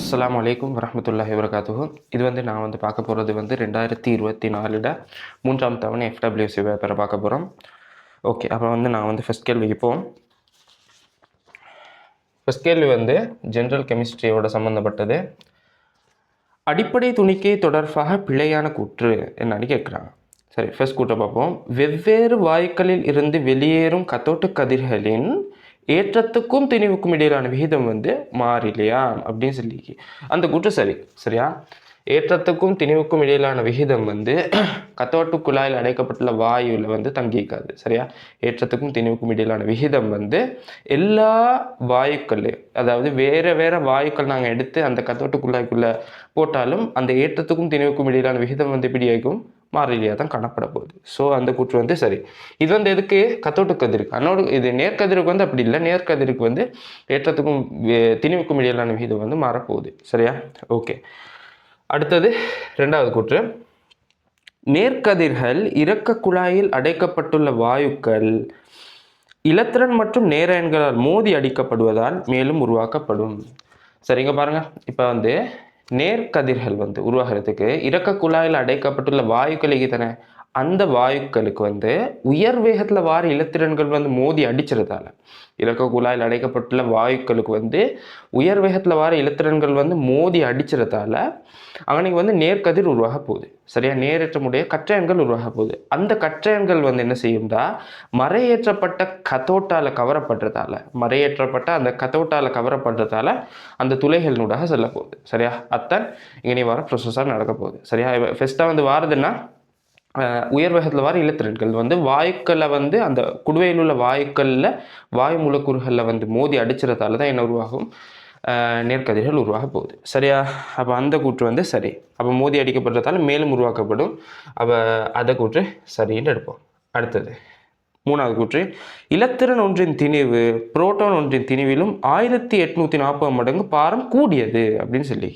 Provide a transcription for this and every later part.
அஸ்ஸலாமு அலைக்கும் வரஹ்மத்துல்லாஹி வபரகாத்துஹு. இது நான் பார்க்க போகிறது 2024 மூன்றாம் தவணை FWC பேப்பரை பார்க்க போகிறோம். ஓகே, அப்போ நான் ஃபஸ்ட் கேள்விக்கு போவோம். ஃபஸ்ட் கேள்வி ஜென்ரல் கெமிஸ்ட்ரியோட சம்மந்தப்பட்டது. அடிப்படை துணிக்கை தொடர்பாக பிழையான கூற்று என்னன்னு கேட்குறாங்க. சரி, ஃபஸ்ட் கூற்றை பார்ப்போம். வெவ்வேறு வாயுக்களில் இருந்து வெளியேறும் கத்தோட்ட கதிர்களின் ஏற்றத்துக்கும் திணிவுக்கும் இடையிலான விகிதம் மாறிலையா அப்படின்னு சொல்லி அந்த கூற்று சரியா? ஏற்றத்துக்கும் திணிவுக்கும் இடையிலான விகிதம் கத்தோட்டு குழாயில் அடைக்கப்பட்டுள்ள வாயுவில் தங்கிக்காது. சரியா? ஏற்றத்துக்கும் திணிவுக்கும் இடையிலான விகிதம் எல்லா வாயுக்கள், அதாவது வேறு வாயுக்கள் நாங்கள் எடுத்து அந்த கத்தோட்டு குழாய்க்குள்ளே போட்டாலும் அந்த ஏற்றத்துக்கும் திணிவுக்கும் இடையிலான விகிதம் எப்படி ஆகும்? மாறிலியாக தான் காணப்பட போகுது. ஸோ அந்த கூற்று சரி. இது எதுக்கு? கத்தோட்டு கதிருக்கு. அதனோடு இது நேர்கதிருக்கு அப்படி இல்லை. நேர்கதிருக்கு ஏற்றத்துக்கும் திணிவுக்கும் இடையிலான விகிதம் மாறப்போகுது. சரியா? ஓகே, அடுத்தது ரெண்டாவது கூற்று. நேர்கதிர்கள் இறக்க குழாயில் அடைக்கப்பட்டுள்ள வாயுக்கள் இலத்திரன் மற்றும் நேரயன்களால் மோதி அடிக்கப்படுவதால் மேலும் உருவாக்கப்படும். சரிங்க, பாருங்க. இப்போ நேர்கதிர்கள் உருவாகிறதுக்கு இறக்க குழாயில் அடைக்கப்பட்டுள்ள வாயுக்களுக்கு தானே, அந்த வாயுக்களுக்கு உயர் வேகத்தில் வார இலத்திரன்கள் மோதி அடிச்சிருதால, இறக்க குழாயில் அடைக்கப்பட்டுள்ள வாயுக்களுக்கு உயர் வேகத்தில் வார இலத்திரன்கள் மோதி அடிச்சிருதால அன்னைக்கு நேர்கதிர் உருவாக போகுது. சரியா? நேரேற்றமுடைய கற்றையன்கள் உருவாக போகுது. அந்த கற்றையன்கள் என்ன செய்யும்டா, மறையேற்றப்பட்ட கத்தோட்டால கவரப்படுறதால அந்த துளைகளினூடாக செல்ல போகுது. சரியா? அத்தான் இனி வர ப்ரொசஸாக நடக்க போகுது. சரியா? ஃபஸ்ட்டாக வாருதுன்னா உயர் வேகத்தில் வர இலத்திரன்கள் வாயுக்களை அந்த குடுவையில் உள்ள வாயுக்களில் வாயு மூலக்கூறுகளில் மோதி அடிச்சிடறதால தான் என்ன உருவாகும்? நேர்கதிர்கள் உருவாக போகுது. சரியா? அப்போ அந்த கூற்று சரி. அப்போ மோதி அடிக்கப்படுறதால மேலும் உருவாக்கப்படும். அப்போ அதை கூற்று சரின்னு எடுப்போம். அடுத்தது மூணாவது கூற்று. இலத்திரன் ஒன்றின் திணிவு புரோட்டான் ஒன்றின் திணிவிலும் 1840 மடங்கு பாரம் கூடியது அப்படின்னு சொல்லி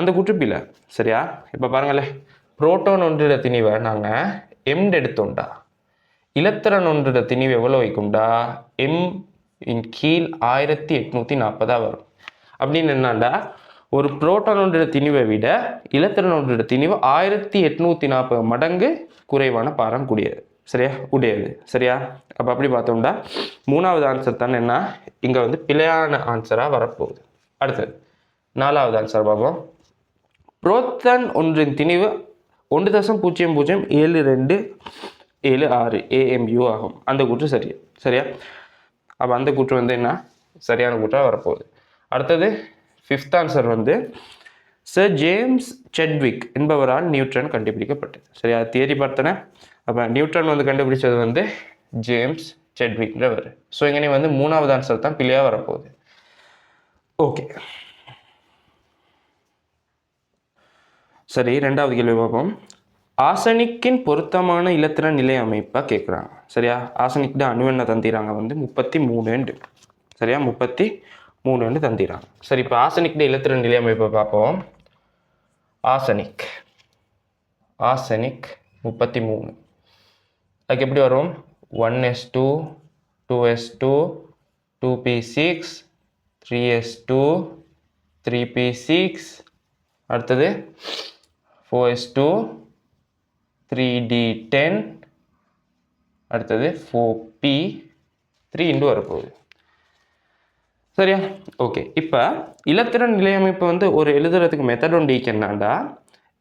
அந்த கூற்று பிழை. சரியா? இப்போ பாருங்களேன், புரோட்டான் ஒன்றோட திணிவை நாங்கள் எம்டு எடுத்தோம்டா, இலத்திரன் ஒன்றோட திணிவு எவ்வளோ வைக்கும்டா? எம் இன் கீழ் 1840 வரும். அப்படின்னு என்னண்டா, ஒரு புரோட்டான் ஒன்றோட திணிவை விட இலத்திரன் ஒன்றோட திணிவு 1840 மடங்கு குறைவான பாரம் கூடியது. சரியா? உடையது. சரியா? அப்போ அப்படி பார்த்தோம்டா மூணாவது ஆன்சர் தானே என்ன இங்கே பிழையான ஆன்சராக வரப்போகுது. அடுத்தது நாலாவது ஆன்சர் பார்ப்போம். புரோட்டான் ஒன்றின் திணிவு 1.007276 AMU ஆகும். அந்த கூற்று சரியா? அப்போ அந்த கூற்று என்ன சரியான கூற்றாக வரப்போகுது. அடுத்தது ஃபிஃப்த் ஆன்சர் சர் ஜேம்ஸ் செட்விக் என்பவரால் நியூட்ரன் கண்டுபிடிக்கப்பட்டது. சரியா? தியரி பார்த்தனே. அப்போ நியூட்ரன் கண்டுபிடிச்சது ஜேம்ஸ் செட்விக்ன்றவர். ஸோ இங்கே மூணாவது ஆன்சர் தான் பிள்ளையாக வரப்போகுது. ஓகே, சரி. ரெண்டாவது கேள்வி பார்ப்போம். ஆர்சனிக்கின் பொருத்தமான இலத்திரன் நிலை அமைப்பாக கேட்குறாங்க. சரியா? ஆர்சனிக் தான் அணுவெண்ணை தந்திராங்க 33. சரியா? 33 தந்திராங்க. சரி, இப்போ ஆர்சனிக் இலத்திரன் நிலை அமைப்பை பார்ப்போம். ஆர்சனிக் 33. அதுக்கு எப்படி வரும்? 1s2 2s2 2p6 3s2 3p6 அடுத்தது 4s2 3d10 அடுத்தது 4p3 வரப்போகுது. சரியா? ஓகே, இப்போ இலத்திரன் நிலையமைப்பு ஒரு எழுதுறதுக்கு மெத்தடோண்டிக்கு என்னண்டா,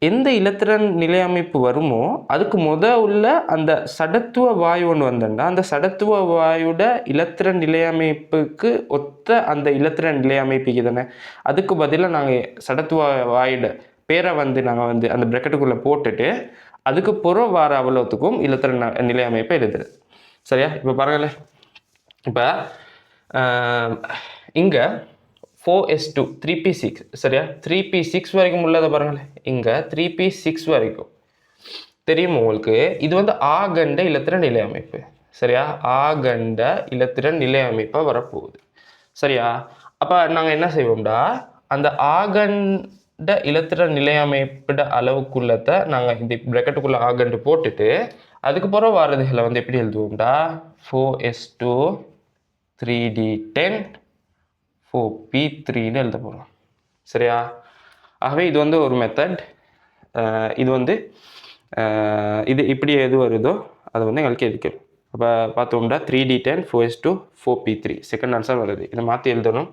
எந்த இலத்திரன் நிலையமைப்பு வருமோ அதுக்கு உள்ள அந்த சடத்துவ வாயு ஒன்று வந்தண்டா, அந்த சடத்துவ வாயுட இலத்திரன் நிலையமைப்புக்கு ஒத்த அந்த இலத்திரன் நிலையமைப்புக்கு தானே, அதுக்கு பதிலாக நாங்கள் சடத்துவ வாயுட பேரை நாங்கள் அந்த பிராக்கெட்டுக்குள்ளே போட்டுட்டு அதுக்கு புற வார அவ்வளோத்துக்கும் இலத்திரன் நிலையமைப்பை எழுதுறது. சரியா? இப்போ பாருங்களேன், இப்போ இங்கே 4s2 3p6. சரியா? 3p6 வரைக்கும் உள்ளதை பாருங்களேன். இங்கே 3p6 வரைக்கும் தெரியும் உங்களுக்கு. இது ஆகண்ட இலத்திரன் நிலை அமைப்பு. சரியா? ஆகண்ட இலத்திரன் நிலை அமைப்பாக வரப்போகுது. சரியா? அப்போ நாங்கள் என்ன செய்வோம்டா, அந்த ஆகண்ட இலத்திரன் நிலை அமைப்பிட அளவுக்குள்ளத்தை நாங்கள் இந்த பிராக்கெட்டுக்குள்ளே ஆகண்டு போட்டுட்டு அதுக்கப்புறம் வாரதுகளை எப்படி எழுதுவோம்டா, 4s2 3d10 4p3 எழுத போகிறோம். சரியா? ஆகவே இது வந்து ஒரு மெத்தட். இது வந்து இது இப்படி எது வருதோ அது வந்து எங்களுக்கு எடுக்கணும். அப்போ பார்த்தோம்னா 3D10 4s2 4p3 second answer வருது. இதை மாற்றி எழுதணும்.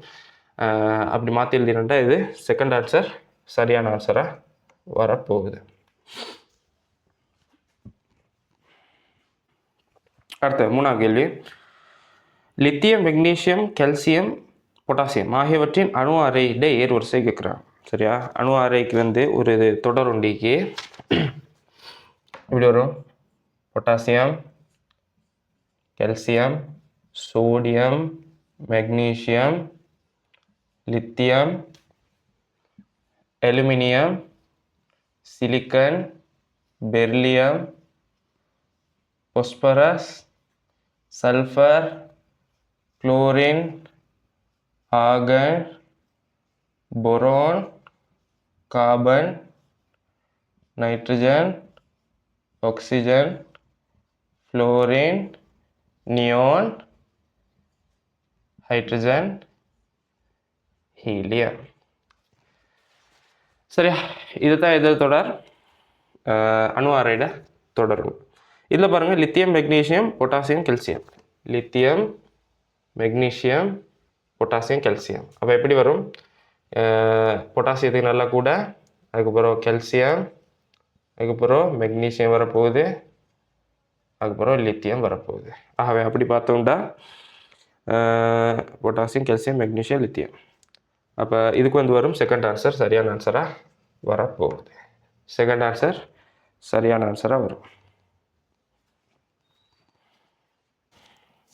அப்படி மாற்றி எழுதினா இது செகண்ட் ஆன்சர் சரியான ஆன்சராக வரப்போகுது. அடுத்த மூணாவது கேள்வி, லித்தியம், மெக்னீசியம், கால்சியம், பொட்டாசியம் ஆகியவற்றின் அணு அறையிட ஏர்வரிசை கேட்குறாங்க. சரியா? அணு அறைக்கு வந்து ஒரு தொடர் உண்டிக்கு இப்படி வரும்: potassium, calcium, sodium, magnesium, lithium, aluminium, silicon, beryllium, phosphorus, sulphur, chlorine, organ, boron, carbon, nitrogen, oxygen, fluorine, neon, hydrogen, helium. சரியா? இதுதான் எது தொடர்? அணு அறையிட தொடரும். இதில் பாருங்கள், lithium, magnesium, potassium, calcium. Lithium, magnesium, potassium, calcium. அப்போ எப்படி வரும்? பொட்டாசியத்துக்கு நல்லா கூட, அதுக்கப்புறம் கால்சியம், அதுக்கப்புறம் மெக்னீசியம் வரப்போகுது, அதுக்கப்புறம் லித்தியம் வரப்போகுது. ஆகவே அப்படி பார்த்தோம்னா பொட்டாசியம், கால்சியம், மெக்னீசியம், லித்தியம். அப்போ இதுக்கு வந்து வரும் செகண்ட் ஆன்சர் சரியான ஆன்சராக வரப்போகுது. செகண்ட் ஆன்சர் சரியான ஆன்சராக வரும்.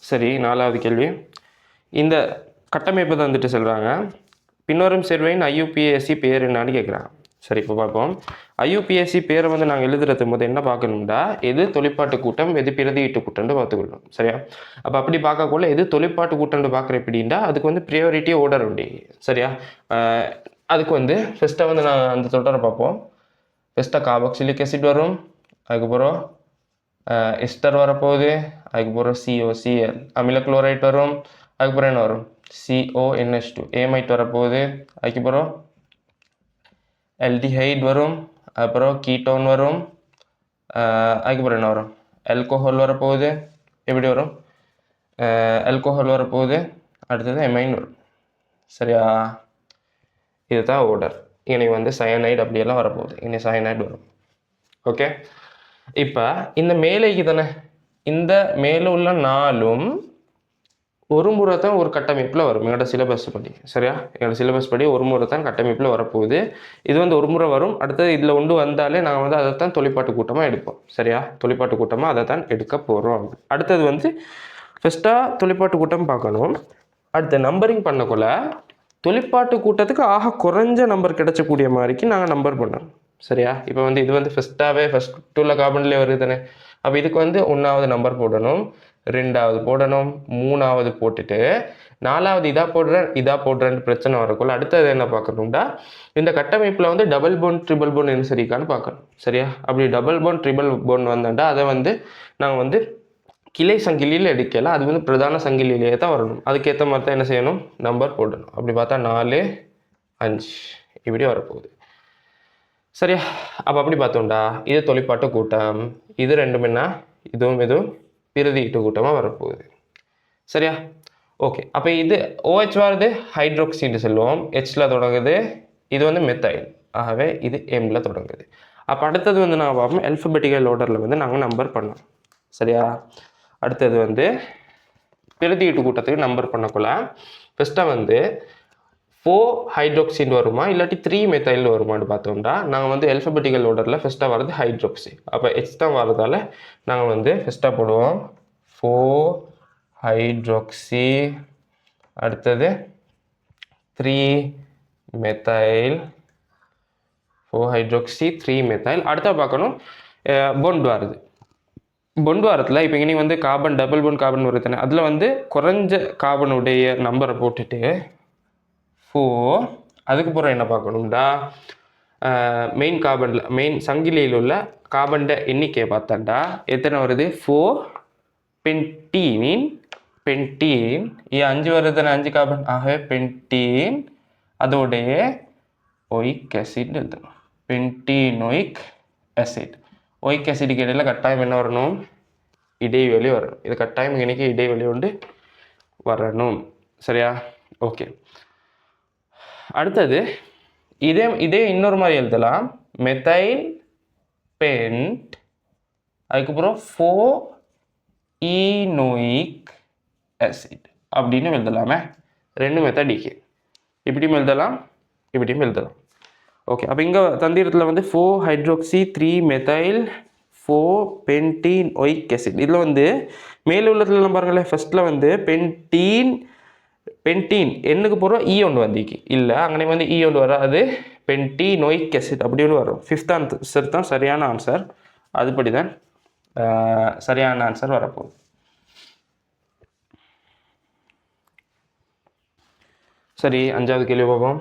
சரி, நாலாவது கேள்வி, இந்த கட்டமைப்பு தான் வந்துட்டு சொல்கிறாங்க. பின்வரும் சேர்வையின் IUPAC பேர் என்னான்னு கேட்குறாங்க. சரி, இப்போ பார்ப்போம். IUPAC பேரை வந்து நாங்கள் எழுதுறது போது என்ன பார்க்கணும்னா, எது தொழிற்பாட்டு கூட்டம், எது பிரதியீட்டு கூட்டம்னு பார்த்துக்கணும். சரியா? அப்போ அப்படி பார்க்கக்குள்ள எது தொழிற்பாட்டு கூட்டம்னு பார்க்குற எப்படின்னா அதுக்கு வந்து ப்ரியாரிட்டி ஓர்டர் உண்டு. சரியா? அதுக்கு வந்து ஃபஸ்ட்டாக வந்து நான் அந்த தொடரை பார்ப்போம். ஃபஸ்ட்டாக கார்பாக்சிலிக் ஆசிட் வரும், அதுக்கப்புறம் எஸ்டர் வரப்போகுது, அதுக்கப்புறம் COCl அமில குளோரைட் வரும், அதுக்கப்புறம் என்ன வரும்? CONH2 ஏமைட் வரப்போகுது, அதுக்கப்புறம் ஆல்டிஹைட் வரும், அப்புறம் கீட்டோன் வரும், அதுக்கப்புறம் என்ன வரும்? ஆல்கோஹால் வரப்போகுது. எப்படி வரும்? ஆல்கோஹால் வரப்போகுது, அடுத்தது எமைன் வரும். சரியா? இதுதான் ஓர்டர். இனி வந்து சயனைடு அப்படியெல்லாம் வரப்போகுது. இனி சயனைடு வரும். ஓகே, இப்போ இந்த மேலேக்கு தானே, இந்த மேலே உள்ள நாலும் ஒரு முறை தான் ஒரு கட்டமைப்பில் வரும் எங்களோட சிலபஸ் படி. சரியா? எங்களோட சிலபஸ் படி ஒரு முறை தான் கட்டமைப்பில் வரப்போகுது. இது வந்து ஒரு முறை வரும். அடுத்தது இதில் ஒன்று வந்தாலே நாங்கள் வந்து அதை தான் தொழிற்பாட்டு கூட்டமாக எடுப்போம். சரியா? தொழிற்பாட்டு கூட்டமாக அதை தான் எடுக்க போகிறோம். அடுத்தது வந்து ஃபஸ்ட்டாக தொழிற்பாட்டு கூட்டம் பார்க்கணும். அடுத்த நம்பரிங் பண்ணக்குள்ள தொழிற்பாட்டு கூட்டத்துக்கு ஆக குறைஞ்ச நம்பர் கிடைச்சக்கூடிய மாதிரிக்கு நாங்கள் நம்பர் பண்ணணும். சரியா? இப்போ வந்து இது வந்து ஃபஸ்ட் உள்ள கார்பன்லேயே வருது தானே. அப்போ இதுக்கு வந்து 1வது நம்பர் போடணும், 2வது போடணும், 3வது போட்டுட்டு 4வது இதா போடுறேன்னு பிரச்சனை வரக்குள்ள அடுத்தது என்ன பார்க்கணும்டா, இந்த கட்டமைப்பில் வந்து டபுள் போன் ட்ரிபிள் போன் என்ன சரிக்கான்னு பார்க்கணும். சரியா? அப்படி டபுள் போன் ட்ரிபிள் போன் வந்தாண்டா அதை வந்து நாங்கள் வந்து கிளை சங்கிலியில் எடுக்கலாம். அது வந்து பிரதான சங்கிலியிலேயே தான் வரணும். அதுக்கேற்ற மாதிரி தான் என்ன செய்யணும்? நம்பர் போடணும். அப்படி பார்த்தா 4, 5 இப்படி வரப்போகுது. சரியா? அப்போ அப்படி பார்த்தோம்டா இது தொழிற்பாட்டு கூட்டம், இது ரெண்டுமென்னா இதுவும் பிரதியீட்டு கூட்டமாக வரப்போகுது. சரியா? ஓகே, அப்போ இது OH வருது, ஹைட்ரோக்சைடு சொல்லுவோம், Hல தொடங்குது, இது வந்து மெத்தைல், ஆகவே இது Mல தொடங்குது. அப்போ அடுத்தது வந்து நாங்கள் பார்ப்போம் ஆல்ஃபபெட்டிக்கல் ஆர்டரில் வந்து நாங்கள் நம்பர் பண்ணோம். சரியா? அடுத்தது வந்து பிரதியீட்டு கூட்டத்துக்கு நம்பர் பண்ணக்குள்ள ஃபஸ்ட்டாக வந்து 4 ஹைட்ரோக்சின் வருமா இல்லாட்டி 3 மெத்தைல் வருமானு பார்த்தோம்னா நாங்கள் வந்து ஆல்ஃபபெட்டிக்கல் ஆர்டரில் ஃபஸ்ட்டாக வரது ஹைட்ரோக்சி. அப்போ H தான் வரதால நாங்கள் வந்து ஃபஸ்ட்டாக போடுவோம் 4 ஹைட்ரோக்சி, அடுத்தது 3 மெத்தைல், 4 ஹைட்ரோக்சி 3 மெத்தைல். அடுத்த பார்க்கணும் பொண்ட் வருது. பொண்ட் வாரத்தில் இப்போ இனி வந்து கார்பன் டபுள் பொண்ட் கார்பன் வருது தானே, அதில் வந்து குறைஞ்ச கார்பனுடைய நம்பரை போட்டுட்டு 4, அதுக்கப்புறம் என்ன பார்க்கணும்டா மெயின் கார்பனில் மெயின் சங்கிலியில் உள்ள கார்பன் எண்ணிக்கையை பார்த்தாண்டா எத்தனை வருது? 4 பென்டீன் 5 வருது தானே, 5 கார்பன், ஆகவே பென்டீன் அதோடைய ஒயிக் ஆசிட் எழுதணும். பென்டீனோயிக் ஆசிட். ஒயிக் ஆசிடுக்கு இடையில கட்டாயம் என்ன வரணும்? இடைவெளி வரணும். இது கட்டாயம் இன்றைக்கி இடைவெளி வந்து வரணும். சரியா? ஓகே. அடுத்தது இதே இன்னொரு மாதிரி எழுதலாம். மெத்தைல் பென்ட், அதுக்கப்புறம் 4-ஈனோயிக் ஆசிட் அப்படின்னு எழுதலாமே. 2 மெத்தட் இருக்கு. இப்படியும் எழுதலாம், இப்படியும் எழுதலாம். ஓகே. அப்போ இங்கே தந்திரத்தில் வந்து 4-ஹைட்ரோக்சி-3-மெத்தைல் 4-பென்டீனோயிக் ஆசிட். இதில் வந்து மேலே உள்ளதுலாம் பாருங்களேன். ஃபர்ஸ்ட்டில் வந்து பென்டீன் எண்ணுக்கு போகிறோம் ஈ ஒன்று வந்திக்கு இல்லை, அங்கே வந்து ஈ ஒன்று வராது. பென்டீனோயிக் ஆசிட் அப்படி ஒன்று வரும். 5th ஆன்சர் தான் சரியான ஆன்சர். அதுபடி தான் சரியான ஆன்சர் வரப்போகுது. சரி, 5வது கேள்வி பார்ப்போம்.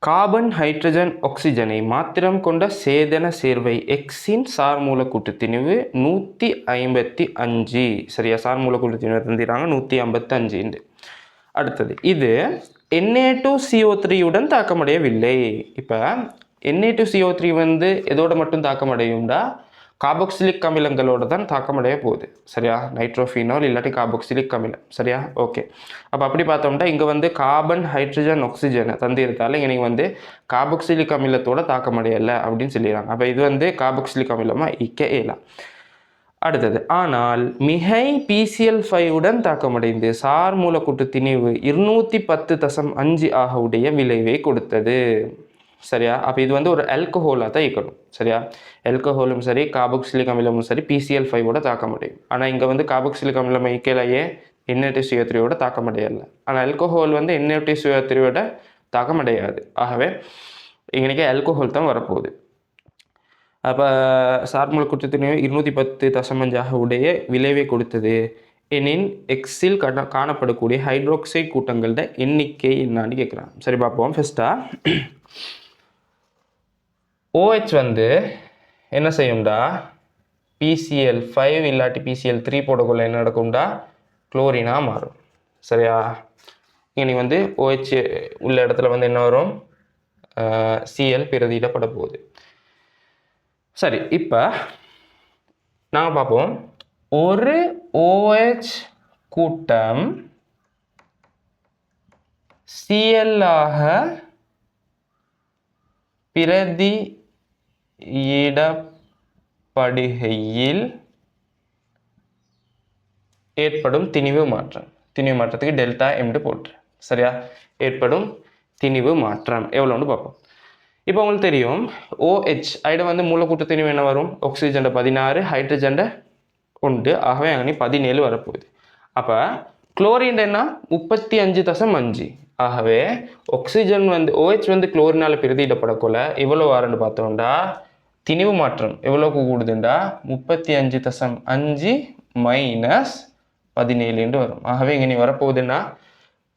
கார்பன், ஹைட்ரஜன், ஆக்சிஜனை மாத்திரம் கொண்ட சேதன சேர்வை எக்ஸின் சார்மூலக்கூட்டு திணிவு 155. சரியா? சார்மூலக்கூட்டு திணிவு தந்திராங்க 155. அடுத்தது இது Na2CO3 உடன் தாக்கமடையவில்லை. இப்போ Na2CO3 வந்து எதோட மட்டும் தாக்கமடையும்டா? கார்பாக்சிலிக் அமிலங்களோட தான் தாக்கமடைய போகுது. சரியா? நைட்ரோஃபினால் இல்லாட்டி கார்பாக்சிலிக் அமிலம். சரியா? ஓகே. அப்போ அப்படி பார்த்தோம்னா இங்கே வந்து கார்பன், ஹைட்ரஜன், ஆக்சிஜனை தந்திரத்தால் இங்கே வந்து கார்பாக்சிலிக் அமிலத்தோட தாக்கமடையலை அப்படின்னு சொல்லிடுறாங்க. அப்போ இது வந்து கார்பாக்சிலிக் அமிலமாக இயலாம். அடுத்தது ஆனால் மிகை PCl5 உடன் தாக்கமடைந்து சார் மூலக்கூட்டு திணிவு 210.5 ஆக உடைய விளைவை கொடுத்தது. சரியா? அப்போ இது வந்து ஒரு ஆல்கஹோலாக தான் இருக்கணும். சரியா? ஆல்கஹோலும் சரி, கார்பாக்சிலிக் அமிலமும் சரி PCl5 தாக்க முடியும். ஆனால் இங்கே வந்து கார்பாக்சிலிக் அமிலம் இயக்கலையே Na2CO3 தாக்கமடையலை. ஆனால் ஆல்கஹோல் வந்து Na2CO3 தாக்கமடையாது. ஆகவே இன்றைக்கி ஆல்கஹோல் தான் வரப்போகுது. அப்போ சார்மூலக்கூட்டு திணிவு 210.5 உடைய விளைவை கொடுத்தது. எனின் எக்ஸில் காணப்படக்கூடிய ஹைட்ரோக்சைடு கூட்டங்களோட எண்ணிக்கை என்னான்னு கேட்குறான். சரி, பார்ப்போம். ஃபஸ்ட்டாக OH வந்து என்ன செய்யும்டா? PCl5 இல்லாட்டி PCl3 போடக்குள்ள என்ன நடக்கும்டா? குளோரினாக மாறும். சரியா? இனி வந்து OH உள்ள இடத்துல வந்து என்ன வரும்? Cl பிரதியிடப்பட போகுது. சரி, இப்போ நாங்கள் பார்ப்போம். ஒரு OH கூட்டம் Cl ஆக பிரதியிடப்படுகையில் ஏற்படும் திணிவு மாற்றம். திணிவு மாற்றத்துக்கு டெல்டா எம்டு போட்டு. சரியா? ஏற்படும் திணிவு மாற்றம் எவ்வளோன்னு பார்ப்போம். இப்போ உங்களுக்கு தெரியும் OH ஐட வந்து மூலக்கூட்டு திணிவு என்ன வரும்? ஆக்சிஜன் 16, ஹைட்ரஜன் 1, ஆகவே அங்கே 17 வரப்போகுது. அப்போ குளோரின் என்ன? 35.5. ஆகவே ஆக்சிஜன் வந்து OH வந்து குளோரினால் பிரதியிடப்படக்குள்ள எவ்வளோ வரன்னு பார்த்தோம்டா? திணிவு மாற்றம் எவ்வளோக்கு கூடுதுண்டா? 35.5 மைனஸ் 17 வரும். ஆகவே இங்கே நீ வரப்போகுதுன்னா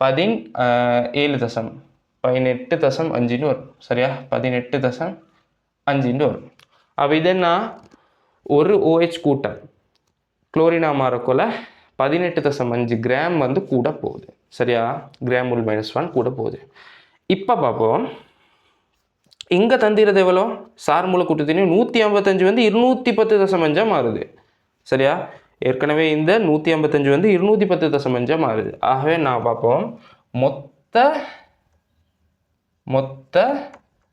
18.5 வரும். சரியா? 18.5 வரும். அப்போ இது என்ன? ஒரு OH கூட்டம் குளோரினா மாறக்குள்ள 18.5 கிராம் வந்து கூட போகுது. சரியா? கிராம் உள் -1 கூட போகுது. இப்போ பார்ப்போம். இங்கே தந்திரது எவ்வளோ? சார் மூலக்கூட்டு திணிவு 155 வந்து 210.5 மாறுது. சரியா? ஏற்கனவே இந்த 155 வந்து 210.5 மாறுது. ஆகவே நான் பார்ப்போம் மொத்த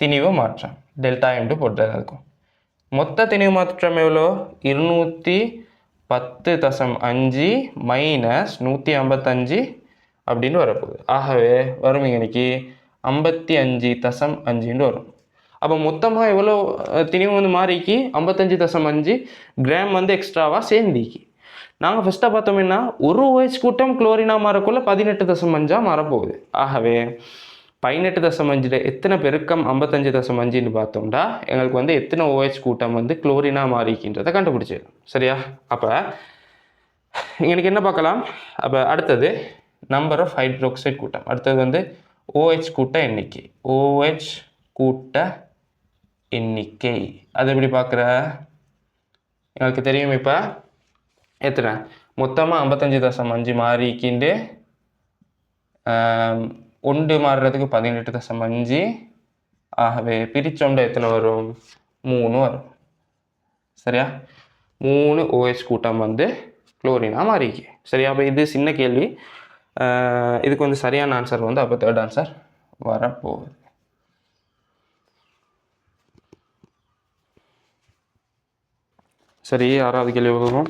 திணிவு மாற்றம் டெல்டா எம்டு போட்டு இருக்கும். மொத்த திணிவு மாற்றம் எவ்வளோ? 210.5 மைனஸ் 155 அப்படின்னு வரப்போகுது. ஆகவே வரும் இன்னைக்கு 55.5 வரும். அப்போ மொத்தமாக எவ்வளோ திணிவு வந்து மாறிக்கு? 55.5 கிராம் வந்து எக்ஸ்ட்ராவாக சேர்ந்திக்கு. நாங்கள் ஃபஸ்ட்டாக பார்த்தோம்னா ஒரு OH கூட்டம் குளோரினா மாறக்குள்ள 18.5 மாறப்போகுது. ஆகவே 18.5 எத்தனை பெருக்கம் 55.5ன்னு பார்த்தோம்னா எங்களுக்கு வந்து எத்தனை OH கூட்டம் வந்து குளோரினா மாறிக்கின்றதை கண்டுபிடிச்சிடலாம். சரியா? அப்போ எங்களுக்கு என்ன பார்க்கலாம்? அப்போ அடுத்தது நம்பர் ஆஃப் ஹைட்ரோக்சைடு கூட்டம். அடுத்தது வந்து OH கூட்ட எண்ணிக்கை. OH கூட்ட எண்ணிக்கை அது எப்படி பார்க்குற? எங்களுக்கு தெரியும். இப்போ எத்தனை மொத்தமாக 55.5 மாறிக்கிண்டு ஒன்று மாறுறதுக்கு 18.5. ஆகவே பிரிச்சோம்னா எத்தனை வரும்? 3 வரும். சரியா? 3 OH கூட்டம் வந்து குளோரினாக மாறிக்கு. சரியா? அப்போ இது சின்ன கேள்வி. இதுக்கு வந்து சரியான ஆன்சர் வந்து அப்போ தேர்ட் ஆன்சர் வரப்போகுது. சரி, 6வது கேள்வி வருவோம்.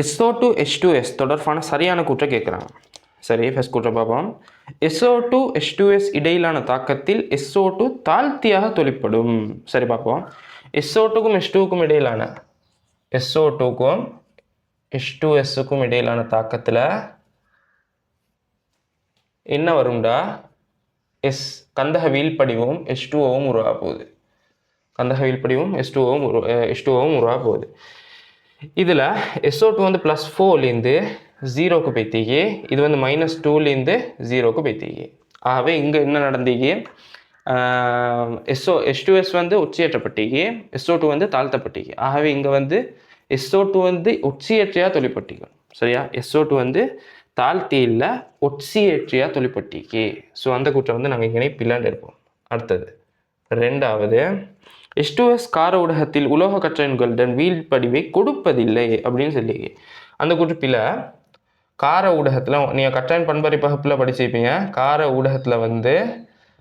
SO2 H2S தொடர்பான சரியான கூற்றை கேட்குறாங்க. சரி, ஃபர்ஸ்ட் கூற்றை பார்ப்போம். SO2 H2S இடையிலான தாக்கத்தில் SO2 தாழ்த்தியாக தொழிற்படும். சரி, பார்ப்போம். SO2க்கும் H2க்கும் இடையிலான SO2க்கும் H2Sக்கும் இடையிலான தாக்கத்தில் என்ன வரும்டா? கந்தக வீழ்படிவும் H2Oவும் உருவாக போகுது. கந்தக வீழ்படிவும் H2Oவும் உருவாக போகுது. இதில் SO2 வந்து +4லேருந்து 0க்கு போய்த்தீங்க, இது வந்து -2லேருந்து 0க்கு போய்த்தீங்க. ஆகவே இங்கே என்ன நடந்தீங்க? H2S வந்து உச்சியேற்றப்பட்டீங்க, SO2 வந்து தாழ்த்தப்பட்டீங்க. ஆகவே இங்கே வந்து SO2 வந்து ஒட்சியேற்றியாக தொழிற்பட்டீங்க. சரியா? SO2 வந்து தாழ்த்தி இல்லை, ஒட்சியேற்றியாக தொழிற்பட்டீங்க. ஸோ அந்த கூற்றை வந்து நாங்கள் இங்கே பிளான் எடுப்போம். அடுத்தது 2வது, H2S கார ஊடகத்தில் உலோக கற்றன்களுடன் வீழ்படிவை கொடுப்பதில்லை அப்படின்னு சொல்லி அந்த கூற்று பிள்ளை. கார ஊடகத்தில் நீங்கள் கற்றன் பண்பறை பகுப்பில் படிச்சிருப்பீங்க. கார ஊடகத்தில் வந்து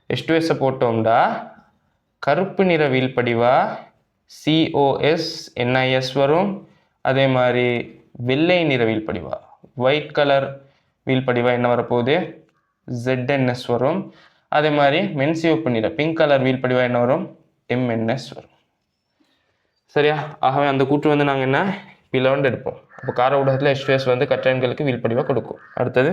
H2Sஐ போட்டோம்டா கருப்பு நிற வீழ்படிவா COS NIS வரும். அதே மாதிரி வெள்ளை நிற வீழ்படிவா ஒயிட் கலர் வீழ்படிவா என்ன வரப்போகுது? ZNS வரும். அதே மாதிரி மென்சிவப்பு நிற பிங்க் கலர் வீழ்படிவா என்ன வரும்? MNS வரும். சரியா? ஆகவே அந்த கூற்று வந்து நாங்கள் என்ன பிளவுண்டு எடுப்போம். அப்போ கார ஊடகத்தில் H2S வந்து கற்றன்களுக்கு வீழ்படிவாக கொடுக்கும். அடுத்தது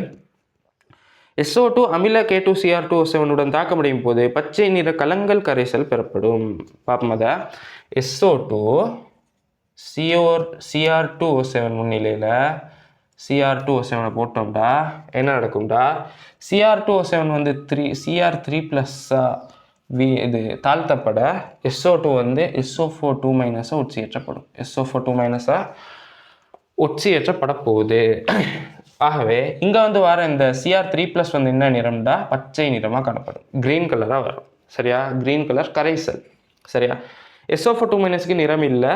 SO2 அமில K2Cr2O7 தாக்கமடையும் போது பச்சை நிற கலங்கல் கரைசல் பெறப்படும். பார்ப்போம். அதை SO2 Cr2O7 முன்னிலையில் Cr2O7 போட்டோம்டா என்ன நடக்கும்டா? Cr2O7 வந்து Cr3+ இது தாழ்த்தப்பட SO2 வந்து SO4 2- ஒட்சியேற்றப்படும். SO4 2- ஒட்சியேற்றப்பட போகுது. ஆகவே இங்கே வந்து வர இந்த Cr3+ வந்து என்ன நிறம்டா? பச்சை நிறமாக காணப்படும், கிரீன் கலராக வரும். சரியா? கிரீன் கலர் கரைசல். சரியா? SO4 நிறம் இல்லை.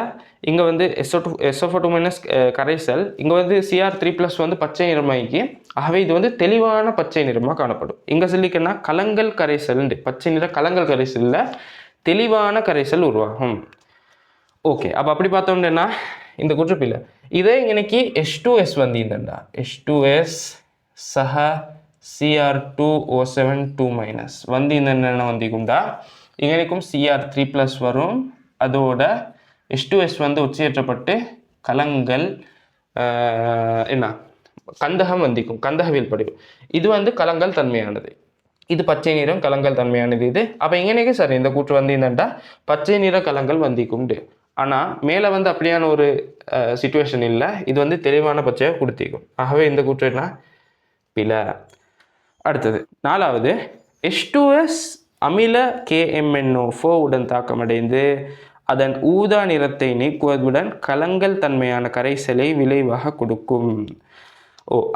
இங்கே வந்து SO4 கரைசல். இங்கே வந்து Cr3+ வந்து பச்சை நிறமாகி, ஆகவே இது வந்து தெளிவான பச்சை நிறமாக காணப்படும். இங்கே சொல்லிக்கன்னா கலங்கல் கரைசல், பச்சை நிற கலங்கல் கரைசலில் தெளிவான கரைசல் உருவாகும். ஓகே, அப்போ அப்படி பார்த்தோம்னா இந்த குற்றப்பில்லை. இதே இன்னைக்கு H2S வந்து இந்தண்டா H2S சக Cr2O7 2- வந்து இந்த என்ன வந்திக்கும்டா இங்கனைக்கும் Cr3+ வரும். அதோட H2S வந்து உச்சியேற்றப்பட்டு கலங்கல் என்ன கந்தகம் வந்திக்கும், கந்தக வீழ்படிவு. இது வந்து கலங்கல் தன்மையானது, இது பச்சை நிறம் கலங்கல் தன்மையானது இது. அப்போ இங்கனைக்கு சரி இந்த கூற்று வந்து என்னண்டா பச்சை நிற கலங்கல் வந்திக்கும்ண்டு. ஆனால் மேலே வந்து அப்படியான ஒரு சிச்சுவேஷன் இல்லை, இது வந்து தெளிவான பச்சையாக கொடுத்திக்கும். ஆகவே இந்த கூற்று என்ன பிழை. அடுத்தது 4வது, H2S அமில KMnO4 தாக்கமடைந்து அதன் ஊதா நிறத்தை நீக்குவதுடன் கலங்கல் தன்மையான கரைசலை விளைவாக கொடுக்கும்.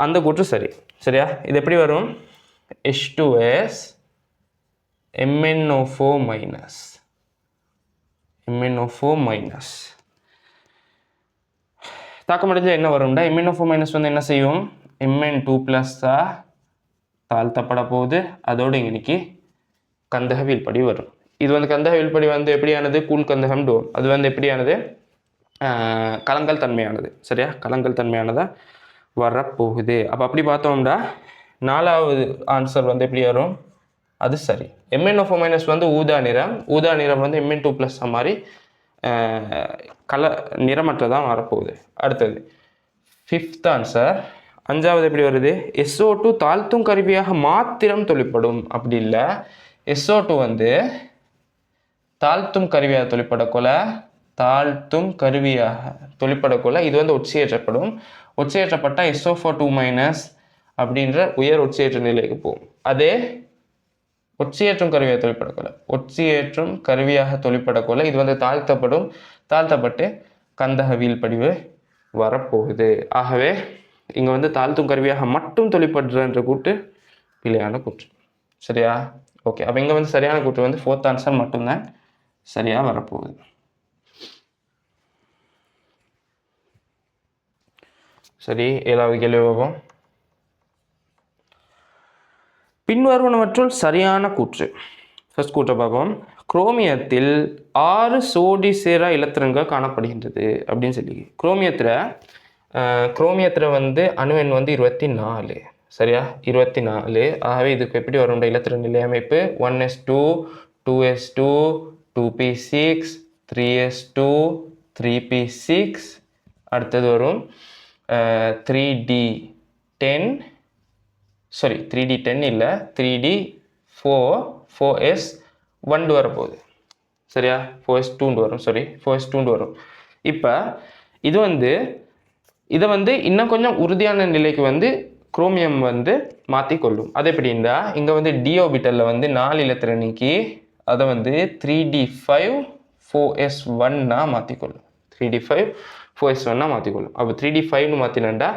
அந்த கூற்று சரி. சரியா? இது எப்படி வரும்? H2S MnO4- தாக்கமடைஞ்ச என்ன வரும்டா? MnO4- வந்து என்ன செய்யும்? Mn2+ தாழ்த்தப்பட போகுது. அதோடு இன்னைக்கு கந்தக வீழ்படி வரும். இது வந்து கந்தக வீழ்படி வந்து எப்படியானது? கூழ் கந்தகம் டோம். அது வந்து எப்படியானது? கலங்கல் தன்மையானது. சரியா? கலங்கல் தன்மையானதாக வரப்போகுது. அப்போ அப்படி பார்த்தோம்டா 4வது ஆன்சர் வந்து எப்படி வரும்? அது சரி. MnO4- வந்து ஊதா நிறம். ஊதா நிறம் வந்து Mn2+ மாதிரி நிறமற்றதான் வரப்போகுது. அடுத்தது 5th ஆன்சர். 5வது எப்படி வருது? SO2 தாழ்த்தும் கருவியாக மாத்திரம் தொழிற்படும். அப்படி இல்லை, SO2 வந்து தாழ்த்தும் கருவியாக தொழிற்படக்கொள்ள இது வந்து ஒட்சியேற்றப்படும். ஒட்சியேற்றப்பட்ட SO4 2- அப்படின்ற உயர் ஒட்சியேற்ற நிலைக்கு போகும். அதே ஒட்சியேற்றும் கருவியாக தொழிற்படக்கொள்ள இது வந்து தாழ்த்தப்பட்டு கந்தக வீழ்படிவு வரப்போகுது. ஆகவே இங்கே வந்து தாழ்த்தும் கருவியாக மட்டும் தொழிற்படுறன்ற கூட்டு பிழையான கூற்று. சரியா? ஓகே, அப்போ இங்கே வந்து சரியான கூற்று வந்து 4th ஆன்சர் மட்டும்தான் சரியாக வரப்போகுது. சரி, 7வது கேள்வி பார்ப்போம். பின்வருவனவற்றுள் சரியான கூற்று. ஃபர்ஸ்ட் கூற்றை பார்ப்போம். குரோமியத்தில் 6 சோடி சேரா இலத்திரன்கள் காணப்படுகின்றது அப்படின்னு சொல்லி. குரோமியத்தில் வந்து அணு எண் வந்து 24. சரியா? 24. ஆகவே இதுக்கு எப்படி வரும் இலத்திரன் நிலை அமைப்பு? 1s2 2s2 2p6 3s2 3p6 அடுத்தது வரும் 3d10 சாரி 3d10 இல்லை 3d4 4s1 வரப்போகுது. சரியா? 4s2 வரும். சாரி 4s2 வரும். இப்போ இதை வந்து இன்னும் கொஞ்சம் உறுதியான நிலைக்கு வந்து குரோமியம் வந்து மாற்றிக்கொள்ளும். அது எப்படின்னா இங்கே வந்து டி ஆர்பிட்டலில் வந்து 4 இலத்திரன் நீக்கி அதை வந்து 3d5 4s1 மாற்றிக்கொள்ளும். 3d5 4s1 மாற்றிக்கொள்ளும். அப்போ 3d5ன்னு மாற்றினண்டா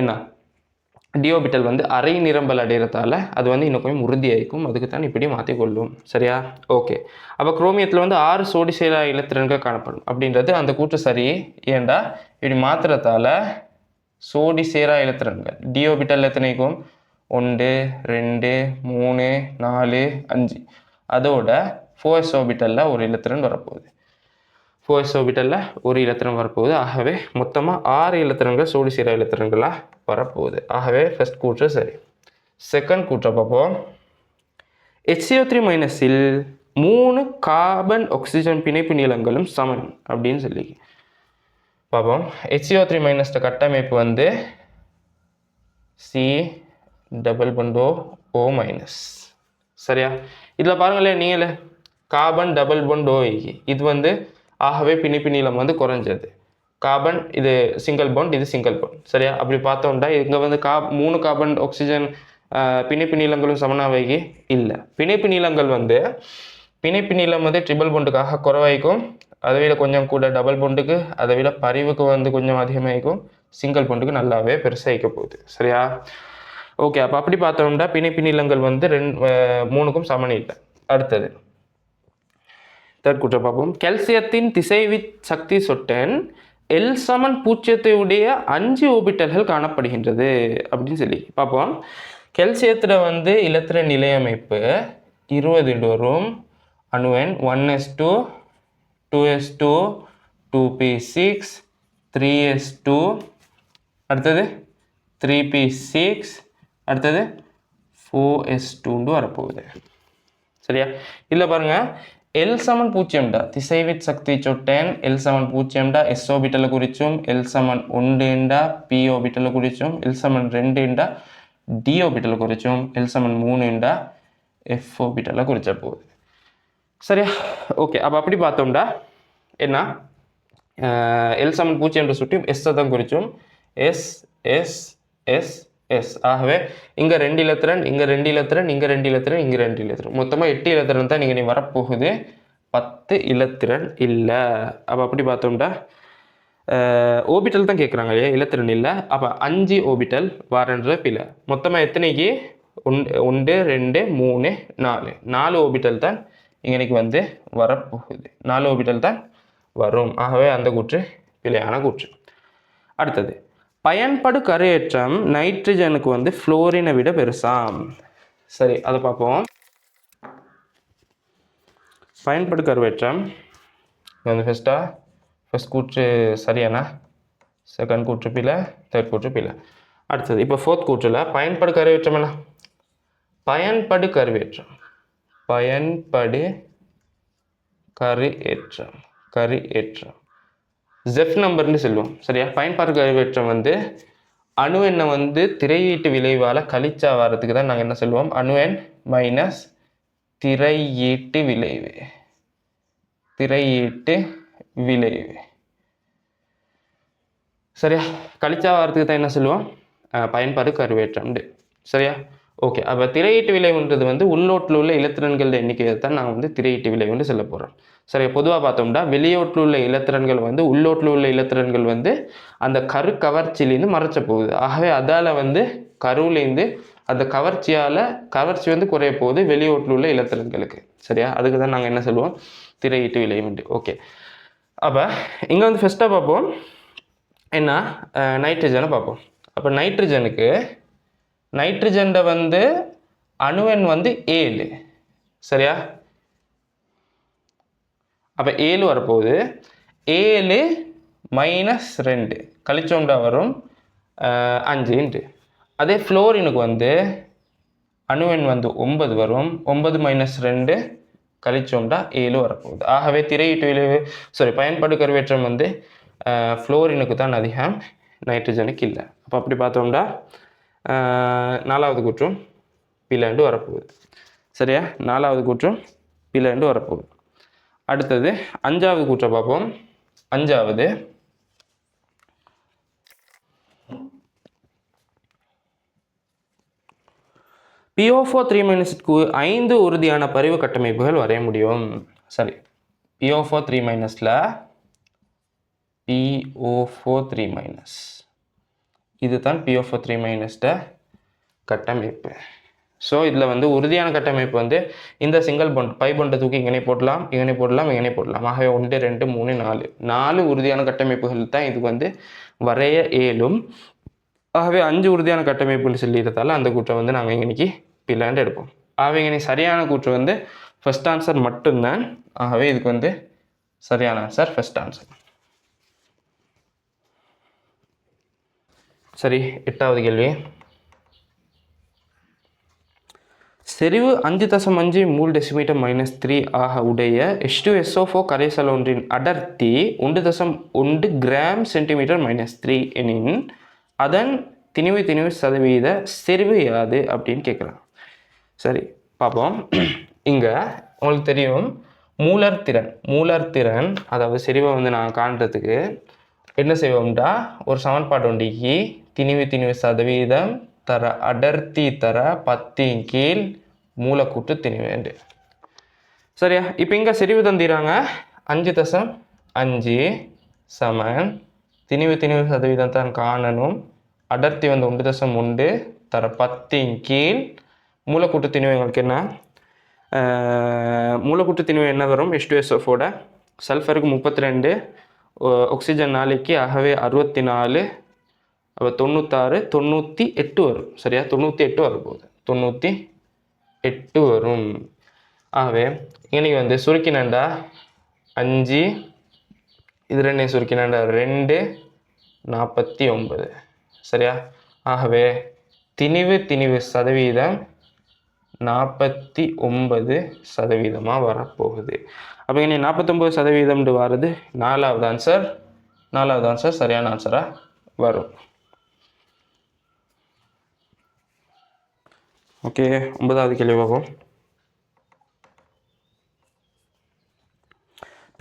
என்ன டி ஆர்பிட்டல் வந்து அரை நிரம்பல் அடைகிறதால அது வந்து இன்னும் கொஞ்சம் உறுதியாயிருக்கும். அதுக்கு தான் இப்படி மாற்றிக்கொள்ளும். சரியா? ஓகே, அப்போ குரோமியத்தில் வந்து 6 சோடி சேரா இலத்திரன்கள் காணப்படும் அப்படின்றது அந்த கூற்று சரி. ஏண்டா இப்படி மாற்றுறதால சோடி சேரா இலத்திரன்கள் டி ஆர்பிட்டல் எத்தனைக்கும் 1 2 3 4 5 அதோட 4s ஆர்பிட்டலில் ஒரு இலத்திரன் வரப்போகுது. 4s ஆர்பிட்டலில் ஒரு இலத்திரன் வரப்போகுது. ஆகவே மொத்தமாக 6 இலத்திரன்கள் சோடி சேரா இலத்திரன்களாக வரப்போகுது. ஆகவே ஃபர்ஸ்ட் கூற்று சரி. செகண்ட் கூற்றை பார்ப்போம். HCO3- 3 கார்பன் ஆக்சிஜன் பிணைப்பு நீளங்களும் சமன் அப்படின்னு சொல்லி பார்ப்போம். HCO3- கட்டமைப்பு வந்து C++O-. சரியா? இதில் பாருங்களேன் நீங்களே கார்பன் டபுள் பாண்ட் OH இது வந்து ஆகவே பிணைப்பு நீளம் வந்து குறைஞ்சது. கார்பன் இது சிங்கிள் பாண்ட், இது சிங்கிள் பாண்ட். சரியா? அப்படி பார்த்தோம்னா இங்கே வந்து 3 கார்பன் ஆக்சிஜன் பிணைப்பு நீளங்களும் சமனாகி இல்லை. பிணைப்பு நீளங்கள் வந்து பிணைப்பு நீளம் வந்து ட்ரிபிள் பாண்டுக்காக குறைவாய்க்கும், அதை விட கொஞ்சம் கூட டபுள் பாண்டுக்கு, அதை விட பரிவுக்கு வந்து கொஞ்சம் அதிகமாகிக்கும், சிங்கிள் பாண்டுக்கு நல்லாவே பெருசாகிக்க போகுது. சரியா? ஓகே, அப்போ அப்படி பார்த்தோம்னா பிணைப்பு நீளங்கள் வந்து 3க்கும் சமன் இல்லை. அடுத்தது தேர்ட் கூற்றை பார்ப்போம். கால்சியத்தின் திசைவி சக்தி சொட்டன் L=0 உடைய 5 ஓபிட்டல்கள் காணப்படுகின்றது அப்படின்னு சொல்லி பார்ப்போம். கால்சியத்தில் வந்து இலத்திரன் நிலையமைப்பு 20 வரும். அணு எண் 1s2 2s2 2p6 3s2 அடுத்தது 3p6 அடுத்தது 4s2 வரப்போகுது. சரியா? இல்லை பாருங்க L=0 திசைவித் சக்தி சொட்டேன் L=0 S ஓபிட்டலை குறிச்சும், L=1 P ஓபிட்டலை குறிச்சும், L=2 D ஓபிட்டலை குறிச்சும், L=3 F ஓபிட்டலை குறிச்ச போகுது. சரியா? ஓகே, அப்போ அப்படி பார்த்தோம்டா என்ன L=0 சுட்டியும் S தான் குறிச்சும் S S S S. ஆகவே இங்கே 2 இலத்திரன், இங்கே 2 இலத்திரன், இங்கே 2 இலத்திரன், இங்கே 2 இலத்திரன், மொத்தமாக 8 இலத்திரன் தான் நீங்கள் வரப்போகுது. 10 இலத்திரன் இல்லை. அப்போ அப்படி பார்த்தோம்டா ஓபிட்டல் தான் கேட்குறாங்க இல்லையா, இலத்திரன் இல்லை. அப்போ 5 ஓபிட்டல் வரன்ற பிள்ளை. மொத்தமாக எத்தனைக்கு 1 2 3 4 4 ஓபிட்டல் தான் இங்கனைக்கு வந்து வரப்போகுது. 4 ஓபிட்டல் தான் வரும். ஆகவே அந்த கூற்று பிழையான கூற்று. அடுத்தது பயன்படு கரையேற்றம் நைட்ரஜனுக்கு வந்து ஃப்ளோரினை விட பெருசாம். சரி, அதை பார்ப்போம். பயன்படு கருவேற்றம் வந்து ஃபர்ஸ்ட் கூற்று சரியானா, செகண்ட் கூற்று பிழை, தேர்ட் கூற்று பிழை. அடுத்தது இப்போ ஃபோர்த் கூற்றில் பயன்படு கருவேற்றம் என்ன? பயன்படு கருவேற்றம் கருஏற்றம் ஜெஃப் நம்பர்னு சொல்லுவோம். சரியா? பயன்பாடு கருவேற்றம் வந்து அணு எண்ணை வந்து திரையீட்டு விளைவால் கழிச்சா வரதுக்கு தான் நாங்கள் என்ன சொல்லுவோம், அணு எண் மைனஸ் திரையீட்டு விளைவு. சரியா? கழிச்சா வரதுக்கு தான் என்ன சொல்லுவோம், பயன்பாடு கருவேற்றம். சரியா? ஓகே, அப்போ திரையீட்டு விளைவுன்றது வந்து உள்நோட்டில் உள்ள இலத்திரன்கள் எண்ணிக்கையை தான் நான் வந்து திரையீட்டு விளைவுன்னு சொல்ல போகிறேன். சரி, பொதுவாக பார்த்தோம்னா வெளியோட்டில் உள்ள இலத்திரன்கள் வந்து உள்நோட்டில் உள்ள இலத்திரன்கள் வந்து அந்த கரு கவர்ச்சியிலேருந்து மறைச்ச போகுது. ஆகவே அதால் வந்து கருவிலேருந்து அந்த கவர்ச்சி வந்து குறைய போகுது வெளியோட்டில் உள்ள இலத்திரன்களுக்கு. சரியா, அதுக்கு தான் நாங்கள் என்ன சொல்லுவோம், திரையீட்டு விளைவுண்டு. ஓகே, அப்போ இங்கே வந்து ஃபஸ்ட்டாக பார்ப்போம் என்ன, நைட்ரஜனை பார்ப்போம். அப்போ நைட்ரஜன் வந்து அணுவெண் வந்து 7. சரியா, அப்போ 7 வரப்போகுது. 7 - 2 கழிச்சோம்டா வரும் 5. அதே ஃப்ளோரினுக்கு வந்து அணுவெண் வந்து 9 வரும். 9 - 2 கழிச்சோம்டா 7 வரப்போகுது. ஆகவே திரையீட்டு விளைவு பயன்பாடு கருவேற்றம் வந்து ஃப்ளோரினுக்கு தான் அதிகம், நைட்ரஜனுக்கு இல்லை. அப்போ அப்படி பார்த்தோம்னா 4வது கூற்றும் பிளண்டு வரப்போகுது. சரியா, 4வது கூற்றும் பிளண்டு வரப்போகுது. அடுத்தது 5வது கூற்றை பார்ப்போம். 5வது PO4 3- 5 உறுதியான பரிவு கட்டமைப்புகள் வரைய முடியும். சரி, PO4 3- PO4 3- இதுதான் PO4 3- கட்டமைப்பு. ஸோ இதில் வந்து உறுதியான கட்டமைப்பு வந்து இந்த சிங்கிள் பாண்ட் பை பாண்டை தூக்கி இங்கே போடலாம், இங்கே போடலாம். ஆகவே 1 2 3 4 உறுதியான கட்டமைப்புகள் தான் இதுக்கு வந்து வரைய இயலும். ஆகவே 5 உறுதியான கட்டமைப்புன்னு சொல்லிடுறதால அந்த கூற்றை வந்து நாங்கள் இன்னைக்கு பிளாண்ட் எடுப்போம். ஆகவே இங்கே சரியான கூற்று வந்து ஃபர்ஸ்ட் ஆன்சர் மட்டும்தான். ஆகவே இதுக்கு வந்து சரியான ஆன்சர் ஃபர்ஸ்ட் ஆன்சர். சரி, 8வது கேள்வி. செறிவு 5.5 மூல் டெசிமீட்டர் -3 ஆக உடைய H2SO4 கரைசல் ஒன்றின் அடர்த்தி 1.1 கிராம் சென்டிமீட்டர் -3 எனின் அதன் திணிவு சதவீத செறிவு யாது அப்படின்னு கேட்குறாங்க. சரி, பார்ப்போம். இங்கே உங்களுக்கு தெரியும் மூலர்திறன் அதாவது செறிவை வந்து நான் காண்றதுக்கு என்ன செய்வோம்டா, ஒரு சமன்பாடு ஒன்றிக்கு திணிவு சதவீதம் தர அடர்த்தி தர 10 கீழ் மூலக்கூற்று திணிவு. சரியா, இப்போ இங்கே செறிவு தந்திராங்க 5.5 சமன் திணிவு சதவீதம் தான் காணணும், அடர்த்தி வந்து 1.1 தர 10 கீழ் மூலக்கூற்று திணிவு. எங்களுக்கு என்ன மூலக்கூற்று திணிவு என்ன வரும், H2SO4 சல்ஃபருக்கு 32, ஆக்சிஜன் நாளைக்கு, ஆகவே 64, அப்போ 96 98 வரும். சரியா, 98 வரப்போகுது, 98 வரும். ஆகவே இன்னைக்கு வந்து சுருக்கினண்டா 5, இது 2 சுருக்கினண்டா 2 49. சரியா, ஆகவே திணிவு சதவீதம் 49% வரப்போகுது. அப்போ இங்கே 49% வருது 4வது ஆன்சர் சரியான ஆன்சராக வரும். ஓகே, 9வது கேள்வி பார்ப்போம்.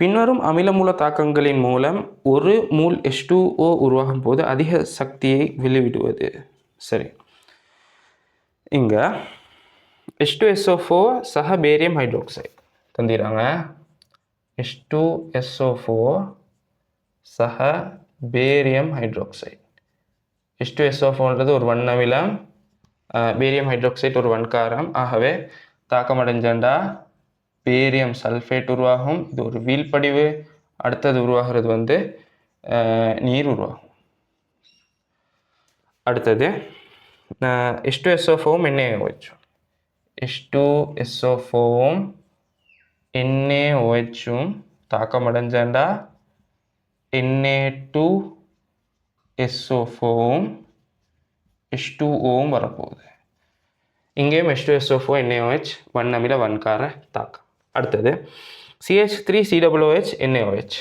பின்வரும் அமிலமூல தாக்கங்களின் மூலம் ஒரு மூல் H2O உருவாகும் போது அதிக சக்தியை வெளிவிடுவது. சரி, இங்கே H2SO4 சக பேரியம் ஹைட்ரோக்சைடு தந்திராங்க. H2SO4 சக பேரியம் ஹைட்ரோக்சைடு. H2SO4ன்றது ஒரு வண்ணமிலம், பேரியம் ஹைட்ரோக்சைடு ஒரு வன்காரம். ஆகவே தாக்கமடைஞ்சண்டா பேரியம் சல்ஃபேட் உருவாகும். இது ஒரு வீழ்படிவு. அடுத்தது உருவாகிறது வந்து நீர் உருவாகும். அடுத்தது H2SO4 NaOH. H2SO4 NaOH தாக்கமடைஞ்சண்டா Na2SO4 H2O வரப்போகுது. இங்கேயும் H2SO4 NaOH வண்ணமில வன்கார தாக்கம். அடுத்தது CH3COOH NaOH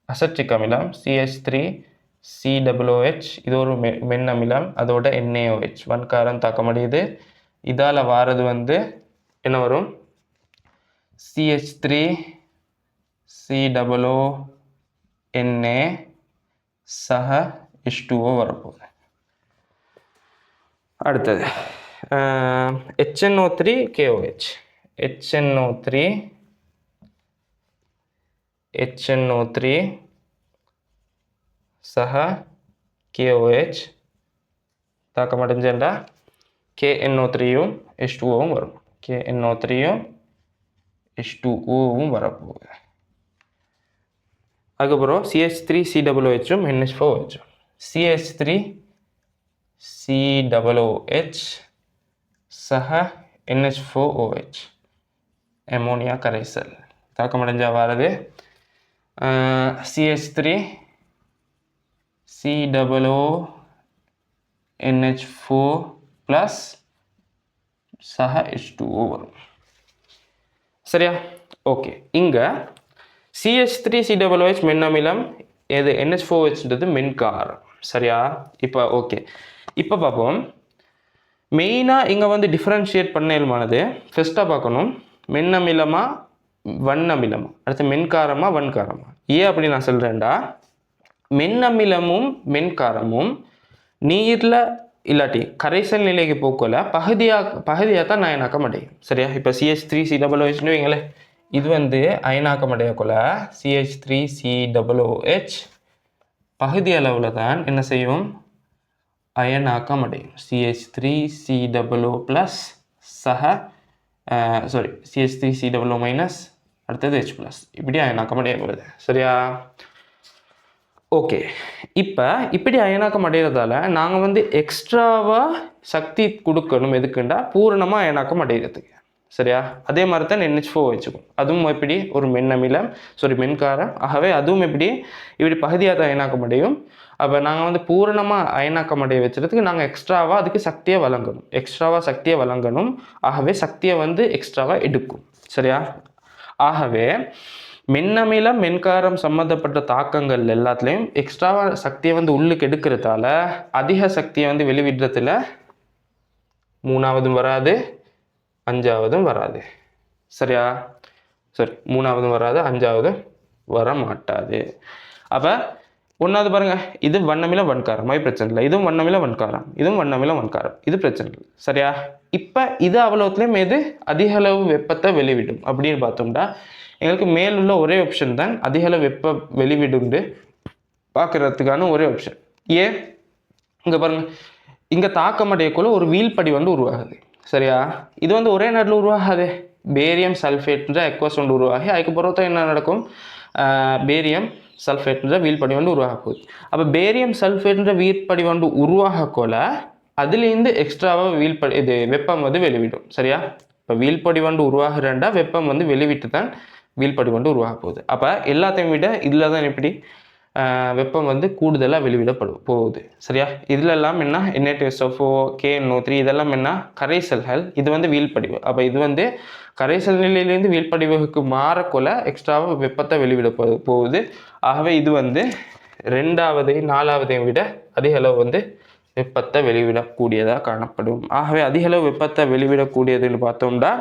அசட்சிக் அமிலம். CH3COOH இது ஒரு மென் அமிலம், அதோட NaOH வன்காரம் தாக்கமடையுது. இதால் வாரது வந்து என்ன வரும், CH3COONA சக H2O வரப்போகுது. அடுத்தது HNO3 KOH HNO3 சக KOH தாக்கமடைஞ்சா KNO3யும் H2Oவும் வரும். KNO3யும் H2Oவும் வரப்போகுது. அதுக்கப்புறம் CH3COOHம் NH4OH. CH3COOH சக NH4OH அமோனியா கரைசல் தாக்கமடைஞ்சா வரது CH3COONH4 ப்ளஸ் சக H2O வரும். சரியா? ஓகே. இங்கே CH3COOH மென்னமிலம், எது NH4OHன்றது மென்காரம். சரியா? இப்போ ஓகே, இப்போ பார்ப்போம். மெயினாக இங்கே வந்து டிஃப்ரென்ஷியேட் பண்ணேல்மானது ஃபஸ்ட்டாக பார்க்கணும், மென்னமிலமா வண்ணமிலமா, அடுத்து மென்காரமா வன்காரமா. ஏன் அப்படி நான் சொல்கிறேன்டா, மென்னமிலமும் மென்காரமும் நீரில் இல்லாட்டி கரைசல் நிலைக்கு போக்கல பகுதியாக தான் அயனாக்கம் அடையும். சரியா? இப்போ CH3COOHன்னு வைங்களேன், இது வந்து அயனாக்கம் அடையக்குள்ள CH3COOH பகுதி அளவில் தான் என்ன செய்யும், அயனாக்கம் அடையும். CH3COO ப்ளஸ் சக CH3COO மைனஸ் அடுத்தது H ப்ளஸ், இப்படி அயனாக்கம் அடையப்படுது. சரியா? ஓகே. இப்போ இப்படி அயனாக்கம் அடைகிறதால நாங்கள் வந்து எக்ஸ்ட்ராவாக சக்தி கொடுக்கணும். எதுக்குண்டா பூரணமாக அயனாக்கம் அடைகிறதுக்கு. சரியா? அதே மாதிரி தான் NH4 வச்சுக்கும். அதுவும் எப்படி ஒரு மென்னமிலம் மென்காரம். ஆகவே அதுவும் இப்படி பகுதியாக தான் அயனாக்கம் அடையும். அப்போ நாங்கள் வந்து பூரணமாக அயனாக்கம் அடைய வச்சுறதுக்கு நாங்கள் எக்ஸ்ட்ராவாக அதுக்கு சக்தியை வழங்கணும். ஆகவே சக்தியை வந்து எக்ஸ்ட்ராவாக எடுக்கும். சரியா? ஆகவே மென்னமிலம் மென்காரம் சம்மந்தப்பட்ட தாக்கங்கள் எல்லாத்துலேயும் எக்ஸ்ட்ராவாக சக்தியை வந்து உள்ளுக்கு எடுக்கிறதால அதிக சக்தியை வந்து வெளிவிடுறதுல 3ஆவதும் வராது, 5ஆவதும் வராது. சரியா? மூணாவதும் வராது, 5ஆவதும் வர மாட்டாது. அப்போ ஒன்றாவது பாருங்கள், இது வண்ணமில வன்காரம், பிரச்சனை இல்லை. இதுவும் வண்ணமில வன்காரம், இதுவும் வண்ணமில வன்காரம், இது பிரச்சனை இல்லை. சரியா? இப்போ இது அவ்வளோத்துலேயும் எது அதிக அளவு வெப்பத்தை வெளிவிடும் அப்படின்னு பார்த்தோம்னா எங்களுக்கு மேலுள்ள ஒரே ஆப்ஷன் தான் அதிக அளவு வெப்ப வெளிவிடுண்டு பார்க்குறதுக்கான ஒரே ஆப்ஷன். ஏன் இங்கே பாருங்கள், இங்கே தாக்கமடையக்குள்ள ஒரு வீழ்படி வந்து உருவாகுது. சரியா? இது வந்து ஒரே நேரத்தில் உருவாகாது. பேரியம் சல்ஃபேட்ன்ற எக்வஸ் ஒன்று உருவாகி அதுக்கு தான் என்ன நடக்கும், பேரியம் சல்ஃபேட்ன்ற வீழ்படி வந்து உருவாக போகுது. அப்போ பேரியம் சல்ஃபேட்ன்ற வீழ்படி வந்து உருவாகக்குள்ள அதுலேருந்து எக்ஸ்ட்ராவாக இது வெப்பம் வந்து வெளிவிடும். சரியா? இப்போ வீழ்படி வந்து உருவாகிறேன்டா வெப்பம் வந்து வெளிவிட்டு தான் வீழ்படி வந்து உருவாக போகுது. அப்போ எல்லாத்தையும் விட இதில் தான் வெப்பம் வந்து கூடுதலாக போகுது. சரியா? இதில் எல்லாம் என்ன NH2SO4 KNO3 இதெல்லாம் என்ன கரைசல்கள், இது வந்து வீழ்படிவு. அப்போ இது வந்து கரைசல் நிலையிலேருந்து வீழ்படிவுக்கு மாறக்குள்ள எக்ஸ்ட்ராவாக வெப்பத்தை வெளிவிட போகுது. ஆகவே இது வந்து 2ஆவதையும் 4ஆவதையும் விட அதிக அளவு வந்து வெப்பத்தை வெளிவிடக்கூடியதாக காணப்படும். ஆகவே அதிக அளவு வெப்பத்தை வெளிவிடக்கூடியதுன்னு பார்த்தோம்னா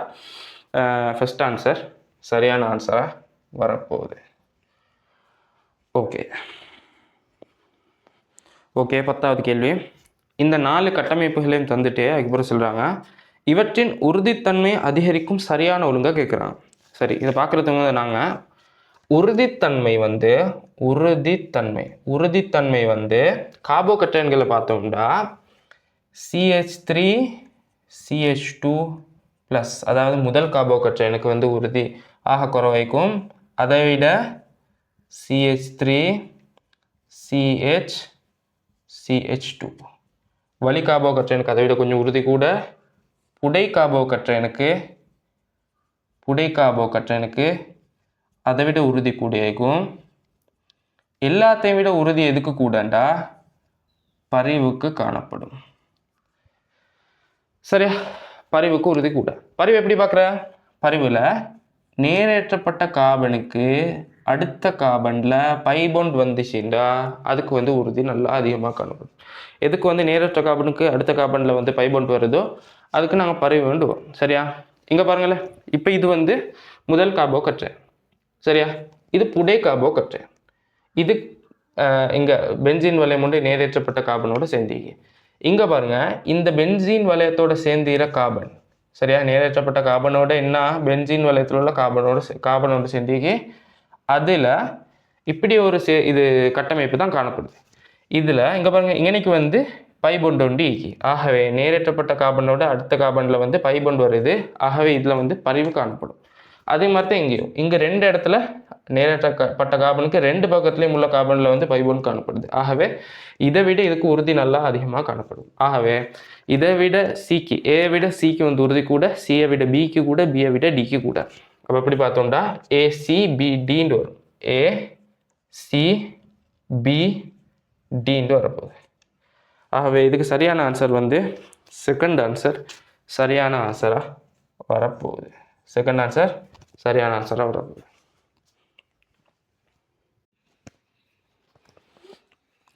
ஃபர்ஸ்ட் ஆன்சர் சரியான ஆன்சராக வரப்போகுது. ஓகே, 10ஆவது கேள்வி. இந்த 4 கட்டமைப்புகளையும் தந்துட்டு அதுக்கப்புறம் சொல்கிறாங்க, இவற்றின் உறுதித்தன்மை அதிகரிக்கும் சரியான ஒழுங்காக கேட்குறாங்க. சரி, இதை பார்க்குறதுக்கு வந்து நாங்கள் உறுதித்தன்மை வந்து கார்போகட்டைன்களை பார்த்தோம்னா CH3CH2 ப்ளஸ், அதாவது முதல் கார்போகட்டைனுக்கு வந்து உறுதி ஆக குறைவைக்கும், அதை விட CH3CH2 வலி கார்போகட்டைனுக்கு அதை விட கொஞ்சம் உறுதி கூட, புடை கார்போகட்டைனுக்கு அதை விட உறுதி கூடியக்கும். எல்லாத்தையும் விட உறுதி எதுக்கு கூடண்டா பரிவுக்கு காணப்படும். சரியா? பரிவுக்கு உறுதி கூட. பரிவு எப்படி பார்க்குற, பரிவில் நேரேற்றப்பட்ட கார்பனுக்கு அடுத்த கார்பனில் பைபொண்ட் வந்துச்சுண்டா அதுக்கு வந்து உறுதி நல்லா அதிகமாக காணப்படும். எதுக்கு வந்து நேரற்ற கார்பனுக்கு அடுத்த கார்பனில் வந்து பைபொண்ட் வருதோ அதுக்கு நாங்கள் பரிவு வேண்டுவோம். சரியா? இங்கே பாருங்களேன், இப்போ இது வந்து முதல் கார்போகட்டைன். சரியா? இது புடை கார்போகட்டைன். இது இங்கே பென்சின் வளையம் ஒன்று நேரேற்றப்பட்ட கார்பனோடு சேர்ந்தீங்க. இங்கே பாருங்கள், இந்த பென்சீன் வளையத்தோடு சேர்ந்துகிற கார்பன், சரியா, நேரேற்றப்பட்ட கார்பனோட என்ன பென்சீன் வளையத்தில் உள்ள கார்பனோடு சேர்ந்துக்கி அதில் இப்படி ஒரு இது கட்டமைப்பு தான் காணப்படுது. இதில் இங்கே பாருங்கள், இங்கனைக்கு வந்து பை பொண்டு ஒன்று ஈக்கி. ஆகவே நேரேற்றப்பட்ட கார்பனோட அடுத்த கார்பனில் வந்து பை பொண்டு வருது. ஆகவே இதில் வந்து பரிவு காணப்படும். அதே மாதிரி தான் இங்கேயும், இங்கே 2 இடத்துல நேரேற்றப்பட்ட கார்பனுக்கு 2 பக்கத்துலேயும் உள்ள கார்பனில் வந்து பை பொண்டு காணப்படுது. ஆகவே இதை விட இதுக்கு உறுதி நல்லா அதிகமாக காணப்படும். ஆகவே இதை விட சிக்கு, ஏ விட சிக்கு வந்து உறுதி கூட, சியை விட பிக்கு கூட, பியை விட டிக்கு கூட. அப்போ எப்படி பார்த்தோம்னா ஏசிபிடின்னு வரும். ஏசிபிடின்னு வரப்போகுது. ஆகவே இதுக்கு சரியான ஆன்சர் வந்து செகண்ட் ஆன்சர் சரியான ஆன்சராக வரப்போகுது. செகண்ட் ஆன்சர் சரியான ஆன்சராக வரப்போகுது.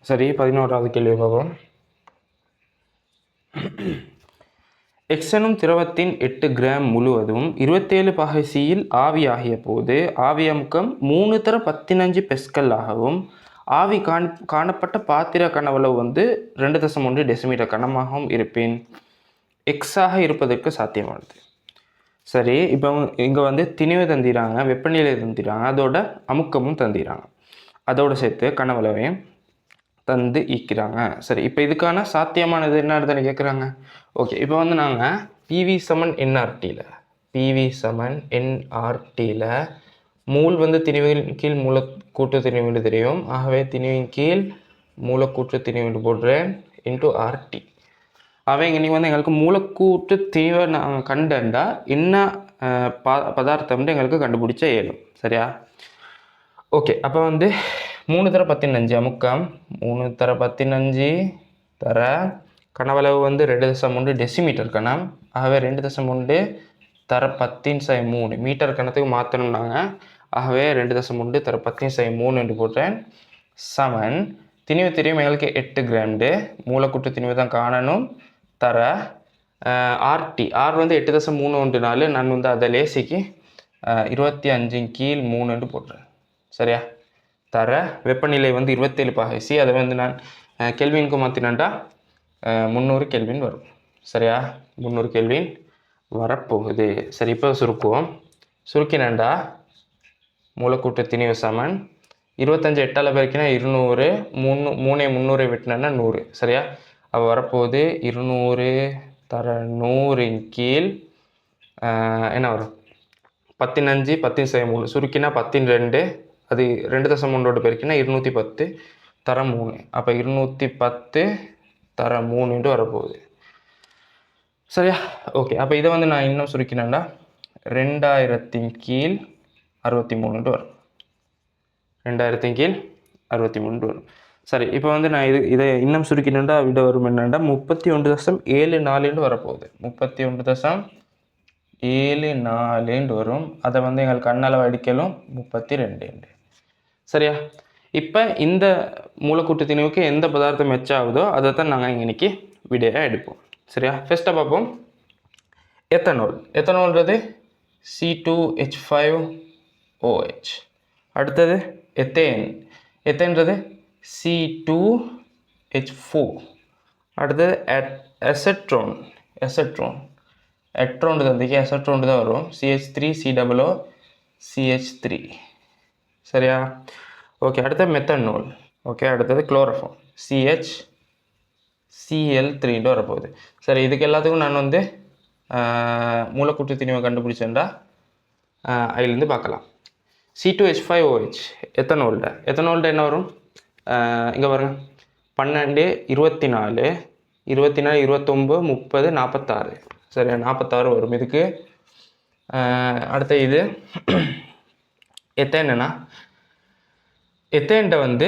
சரி, 11வது கேள்வி பார்ப்போம். எக்ஸ் எனும் திரவத்தின் 8 கிராம் முழுவதும் 27 பாகை சியில் ஆவியாகிய போது ஆவி அமுக்கம் 3 தர 15 பெஸ்கல் ஆகவும் ஆவி காணப்பட்ட பாத்திர கனவளவு வந்து 2.1 டெசிமீட்டர் கனமாகவும் இருப்பின் எக்ஸாக இருப்பதற்கு சாத்தியமானது. சரி, இப்போ இங்கே வந்து திணிவு தந்திராங்க, வெப்பநிலை தந்திராங்க, அதோட அமுக்கமும் தந்திராங்க, அதோடு சேர்த்து கனவளவையும் தந்து ஈக்கிறாங்க. சரி, இப்போ இதுக்கான சாத்தியமானது என்ன இடத்துல கேட்குறாங்க. ஓகே, இப்போ வந்து நாங்கள் பிவி சமன் என்ஆர்டியில் மூல் வந்து திணிவின் கீழ் மூலக்கூற்று திணிவுன்னு தெரியும். ஆகவே திணிவின் கீழ் மூலக்கூற்று திணிவுன்னு போடுறேன் இன்ட்டு ஆர்டி. ஆகவே இங்கே நீங்கள் வந்து எங்களுக்கு மூலக்கூற்று திணிவை நாங்கள் கண்டா என்ன பதார்த்தம்னு எங்களுக்கு கண்டுபிடிச்ச இயலும். சரியா? ஓகே, அப்போ வந்து 3 தர 15 அமுக்கம், 3 தர 15 தர கனவளவு வந்து 2.1 டெசிமீட்டர் கணம். ஆகவே 2.1 தர 10/3 மீட்டர் கணத்துக்கு மாற்றணும்னாங்க. ஆகவே 2.1 தர 10/3 என்று போட்டேன். சமன் திணிவு தெரியும் எங்களுக்கு 8 கிராம்டு, மூலக்கூற்று திணிவு தான் காணணும். தர ஆர்டி, ஆர் வந்து 8.34, நான் வந்து அதை லேசிக்கு 25/3 என்று போட்டுறேன். சரியா? தர வெப்பநிலை வந்து 27 பாகை சி, அதை வந்து நான் கெல்வினுக்கு மாற்றினேன்டா 300 கெல்வின் வரும். சரியா? 300 கெல்வின் வரப்போகுது. சரி, இப்போ சுருக்குவோம். சுருக்கினேன்டா மூலக்கூற்று திணிவு சமன் 25 8ஆல் பெருக்கினா 200, 300 வெட்டினா 100. சரியா? அப்போ வரப்போகுது 200 தர 100 கீழ் என்ன வரும் 15 10/3 சுருக்கினா 10/2, அது 2.1 பெருக்கினா 210 தர 3. அப்போ 210 தர 3 வரப்போகுது. சரியா? ஓகே, அப்போ இதை வந்து நான் இன்னும் சுருக்கினேன்டா 2000 கீழ் 63 வரும். 2000 கீழ் 63 வரும். சரி, இப்போ வந்து நான் இதை இன்னும் சுருக்கினேன்டா விட வரும் என்னண்டா 31.74 வரப்போகுது. 31.74 வரும். அதை வந்து எங்களுக்கு கண்ணளவு அடிக்கலும் 32. சரியா? இப்போ இந்த மூலக்கூற்று திணிவுக்கு எந்த பதார்த்தம் மெச்சாகுதோ அதை தான் நாங்கள் இன்னைக்கு விடையாக எடுப்போம். சரியா? ஃபர்ஸ்ட்டாக பார்ப்போம். எத்தனால்ன்றது C2H5OH. அடுத்தது எத்தேன்றது C2H4. அடுத்தது எட்ரோன் தந்திக்கு எசட்ரோன் தான் வரும். CH3COOCH3. சரியா? ஓகே, அடுத்தது மெத்தனால். ஓகே, அடுத்தது குளோரோஃபார்ம் CHCl3 வரப்போகுது. சரி, இதுக்கு எல்லாத்துக்கும் நான் வந்து மூலக்கூற்று திணிவை கண்டுபிடிச்சேன்டா அதிலேருந்து பார்க்கலாம். C2H5OH எத்தனால்ட என்ன வரும்? இங்கே பாருங்க, 12 24 24 29 30 46. சரியா? 46 வரும் இதுக்கு. அடுத்த இது எத்தேன்னா எத்தேன்ட வந்து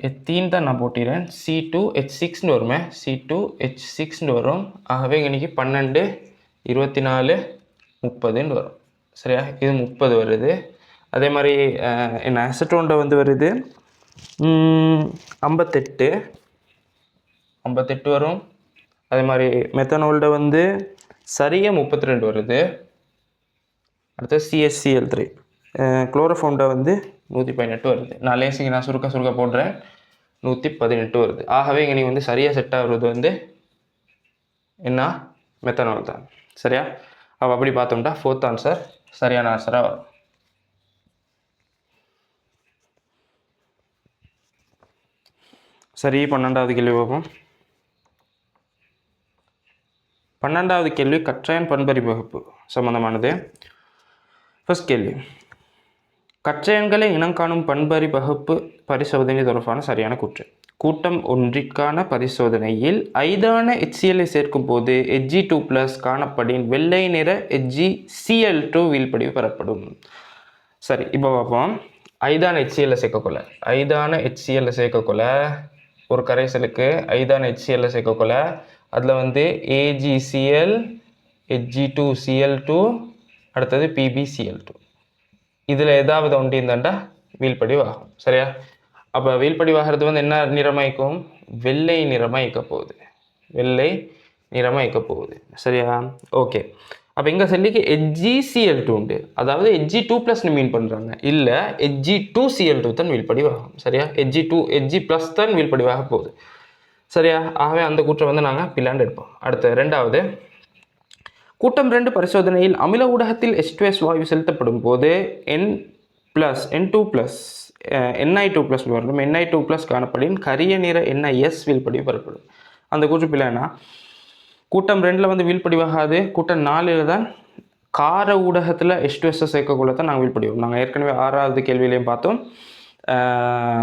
எத்தீன் தான் நான் போட்டிடுறேன். C2H6 வருமே, C2H6 வரும். ஆகவே இன்னைக்கு 12 24 30 வரும். சரியா? இது 30 வருது. அதே மாதிரி என்ன அசட்டோன்ட வந்து வருது 58 வரும். அதே மாதிரி மெத்தனால்ட வந்து சரியாக 32 வருது. அடுத்து CHCl3. குளோரோஃபார்ம்ட வந்து 118 வருது. நான் லேசிக்கு நான் சுருக்க போடுறேன். 118 வருது. ஆகவே இங்கே நீங்கள் வந்து சரியாக செட் ஆகுறது வந்து என்ன மெத்தனால் தான். சரியா? அப்போ அப்படி பார்த்தோம்னா 4th ஆன்சர் சரியான ஆன்சராக வரும். சரி, 12வது கேள்வி பார்ப்போம். 12வது கேள்வி கற்றையன் பண்பறி வகுப்பு சம்பந்தமானது. ஃபர்ஸ்ட் கேள்வி, கற்றையன்களை இனங்காணும் பண்பறி வகுப்பு பரிசோதனை தொடர்பான சரியான கூற்று. கூட்டம் ஒன்றிற்கான பரிசோதனையில் 5ஆன HCl சேர்க்கும் போது Hg2+ காணப்படின் வெள்ளை நிற HgCl2 வீழ்படிவு பெறப்படும். சரி, இப்போ பார்ப்போம். 5ஆன HCl சேர்க்கக்குள்ள 5ஆன HCl சேர்க்கக்குள்ள ஒரு கரைசலுக்கு 5ஆன HCl சேர்க்கக்குள்ள அதில் வந்து AgCl, Hg2Cl2, அடுத்தது PbCl2, இதில் ஏதாவது ஒன்று இருந்தாண்டா வீழ்படிவு ஆகும். சரியா? அப்போ வீழ்படிவாகிறது வந்து என்ன நிறமாய்க்கும்? வெள்ளை நிறமாக இருக்க போகுது. வெள்ளை நிறமாக இருக்க போகுது. சரியா? ஓகே. அப்போ இங்கே சொல்லிக்கு HgCl2 உண்டு, அதாவது Hg2+ மீன் பண்ணுறாங்க. இல்லை, Hg2Cl2 தான் வீழ்படிவாகும். சரியா? Hg+ தான் வீழ்படிவாக போகுது. சரியா? ஆகவே அந்த கூற்றை வந்து நாங்கள் பிளாண்டு எடுப்போம். அடுத்து 2வது, கூட்டம் 2 பரிசோதனையில் அமில ஊடகத்தில் H2S வாயு செலுத்தப்படும் போது N2+, Ni2+ வரணும். Ni2+ காணப்படின் கரிய நிற NiS வீழ்படிவு பெறப்படும். அந்த கூற்று பிள்ளைனா கூட்டம் 2ல் வந்து வீழ்படிவாகாது. கூட்டம் 4ல் தான் கார ஊடகத்தில் H2S சேர்க்கக்குள்ள தான் நாங்கள் வீழ்படிவோம். நாங்கள் ஏற்கனவே 6வது கேள்வியிலையும் பார்த்தோம்.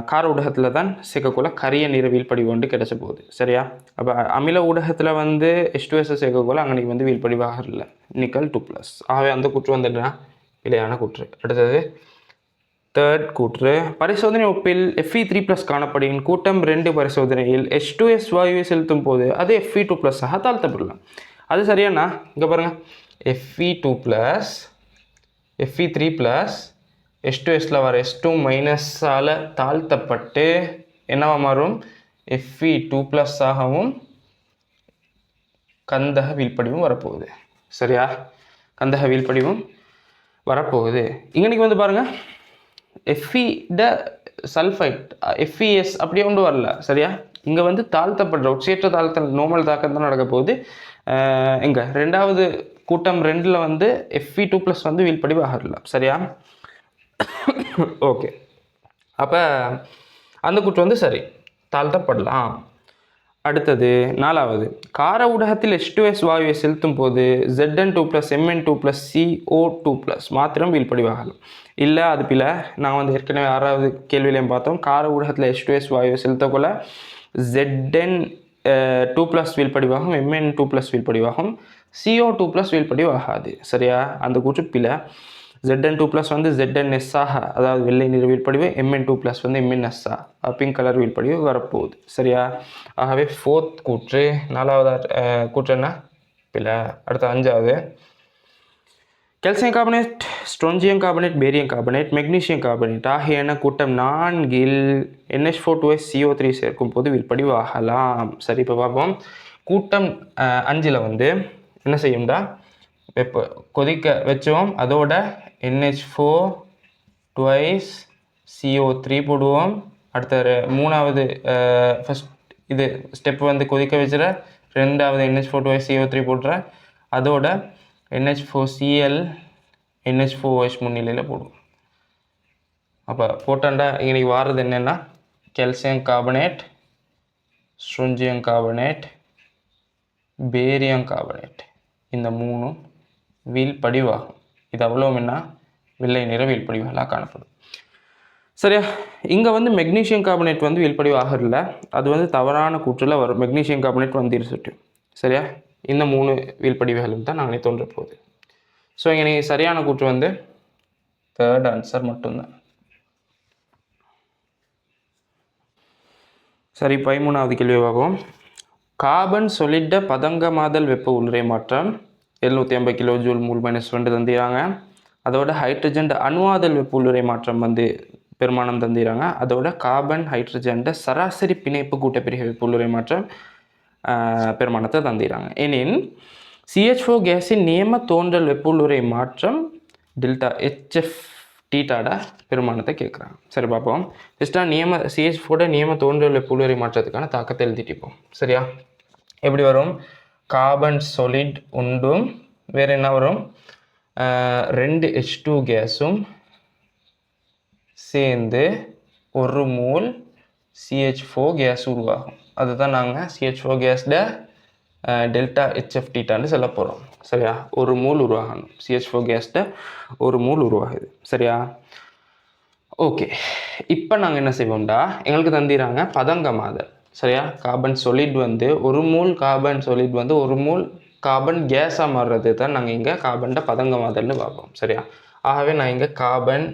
கார ஊடகத்தில் தான் சேர்க்கக்குள்ள கரிய நிற வீழ்படிவு வந்து கிடைச்ச போகுது. சரியா? அப்போ அமில ஊடகத்தில் வந்து H2S சேர்க்கக்குள்ள அங்கே நீங்கள் வந்து வீழ்படிவாக இல்லை, நிக்கல் 2+. ஆகவே அந்த கூற்று வந்துட்டுனா பிழையான கூற்று. அடுத்தது 3rd கூற்று, பரிசோதனை ஒப்பில் Fe3+ காணப்படின் கூட்டம் 2 பரிசோதனையில் H2S வாயுவை செலுத்தும் போது அது Fe2+ ஆக தாழ்த்தப்படலாம். அது சரியாண்ணா? இங்கே பாருங்கள், Fe2+, Fe3+, H2Sல வர S2- தாழ்த்தப்பட்டு என்னவா மாறும்? Fe2+ ஆகவும் கந்தக வீழ்படிவும் வரப்போகுது. சரியா? கந்தக வீழ்படிவும் வரப்போகுது. இங்கே வந்து பாருங்கள், Fe FeS அப்படியே ஒன்று வரல. சரியா? இங்கே வந்து தாழ்த்தப்படுற உச்சேற்ற தாழ்த்தல் நோமல் தாக்கம் தான் நடக்க போகுது. எங்கே 2வது கூட்டம் 2ல் வந்து Fe2+ வந்து வீழ்படிவு ஆகல. சரியா? ஓகே. அப்போ அந்த கூற்று வந்து சரி, தாழ்த்தப்படலாம். அடுத்தது 4வது, கார ஊடகத்தில் H2S வாயுவை செலுத்தும் போது Zn2+, Mn2+, CO2+ மாத்திரம் வீழ்படிவாகலாம். இல்லை, அது பில. நாங்கள் வந்து ஏற்கனவே 6வது கேள்வியிலையும் பார்த்தோம். கார ஊடகத்தில் H2S வாயுவை செலுத்தக்குள்ள Zn2+ வீழ்படிவாகும், Mn2+ வீழ்படிவாகும், CO2+ வீழ்படிவாகாது. சரியா? அந்த கூற்று பில. Zn2+ வந்து ZnS ஆக, அதாவது வெள்ளை நிற வீழ்படிவு, Mn2+ வந்து MnS பிங்க் கலர் வீழ்படிவு வரப்போகுது. சரியா? ஆகவே 4th கூற்று. 4வது கூற்று என்ன? பில. அடுத்த 5வது, calcium carbonate, strontium carbonate, barium carbonate, magnesium carbonate ஆகியன கூட்டம் 4ல் NH4 CO3 சேர்க்கும் போது வீழ்படிவு ஆகலாம். சரி, இப்போ பார்ப்போம். கூட்டம் 5ல் வந்து என்ன செய்யும்டா, வெப்ப கொதிக்க வச்சோம், அதோட NH4 CO3 போடுவோம். அடுத்த 3வது ஃபஸ்ட் இது ஸ்டெப் வந்து கொதிக்க வச்சுற 2வது NH4 CO3 போடுற, அதோட NH4Cl NH4OH முன்னிலையில் போடுவோம். அப்போ போட்டாண்டா இன்னைக்கு வாரது என்னென்னா calcium carbonate, strontium carbonate, barium carbonate, இந்த 3 வீழ்படிவாகும். இது அவ்வளோ என்ன வெள்ளை நிற வீழ்படிவுகளாக காணப்படும். சரியா? இங்கே வந்து மெக்னீசியம் கார்பனேட் வந்து வீழ்படிவு ஆகல, அது வந்து தவறான கூற்றில் வரும். மெக்னீசியம் கார்பனேட் வந்துருச்சுட்டு. சரியா? இந்த 3 வீழ்படிவுகளும் தான் நாங்களே தோன்ற போகுது. ஸோ இங்கே நீங்கள் சரியான கூற்று வந்து 3rd ஆன்சர் மட்டும்தான். சரி, 13வது கேள்வி பார்ப்போம். கார்பன் சொலிட பதங்கமாதல் வெப்ப உள்ளுறை மாற்றம் 750 kJ மூல் -2 தந்திராங்க. அதோட ஹைட்ரஜன் அணுவாதல் வெப்ப உள்ளுறை மாற்றம் வந்து பெருமானம் தந்திராங்க. அதோட கார்பன் ஹைட்ரஜன் சராசரி பிணைப்பு கூட்டப்பிரிகை வெப்ப உள்ளுறை மாற்றம் பெருமானத்தை தந்திராங்க. எனின் CH4 கேஸின் நியம தோன்றல் வெப்ப உள்ளுறை மாற்றம் ΔHFT டீட்டாட பெருமானத்தை கேட்குறாங்க. சரி பார்ப்போம். ஃபஸ்ட்டாக நியம CH4 நியம தோன்றல் வெப்ப மாற்றத்துக்கான தாக்கத்தை எழுதிட்டிப்போம். சரியா? எப்படி வரும்? கார்பன் சொலிட் உண்டும் வேறு என்ன வரும்? 2 H2 கேஸும் சேர்ந்து 1 மோல் CH4 கேஸ் உருவாகும். அதுதான் நாங்கள் CH4 கேஸில் டெல்டா HF டீட்டான்னு சொல்ல போகிறோம். சரியா? 1 மோல் உருவாகணும். CH4 கேஸில் 1 மோல் உருவாகுது. சரியா? ஓகே, இப்போ நாங்கள் என்ன செய்வோம்டா, எங்களுக்கு தந்திராங்க பதங்கமாதல். சரியா? கார்பன் சொலிட் வந்து 1 மோல் கார்பன் சொலிட் வந்து 1 மோல் கார்பன் கேஸாக மாறுறது தான் நாங்கள் இங்கே கார்பன்ட பதங்கமாதல்னு பார்ப்போம். சரியா? ஆகவே நான் இங்கே கார்பன்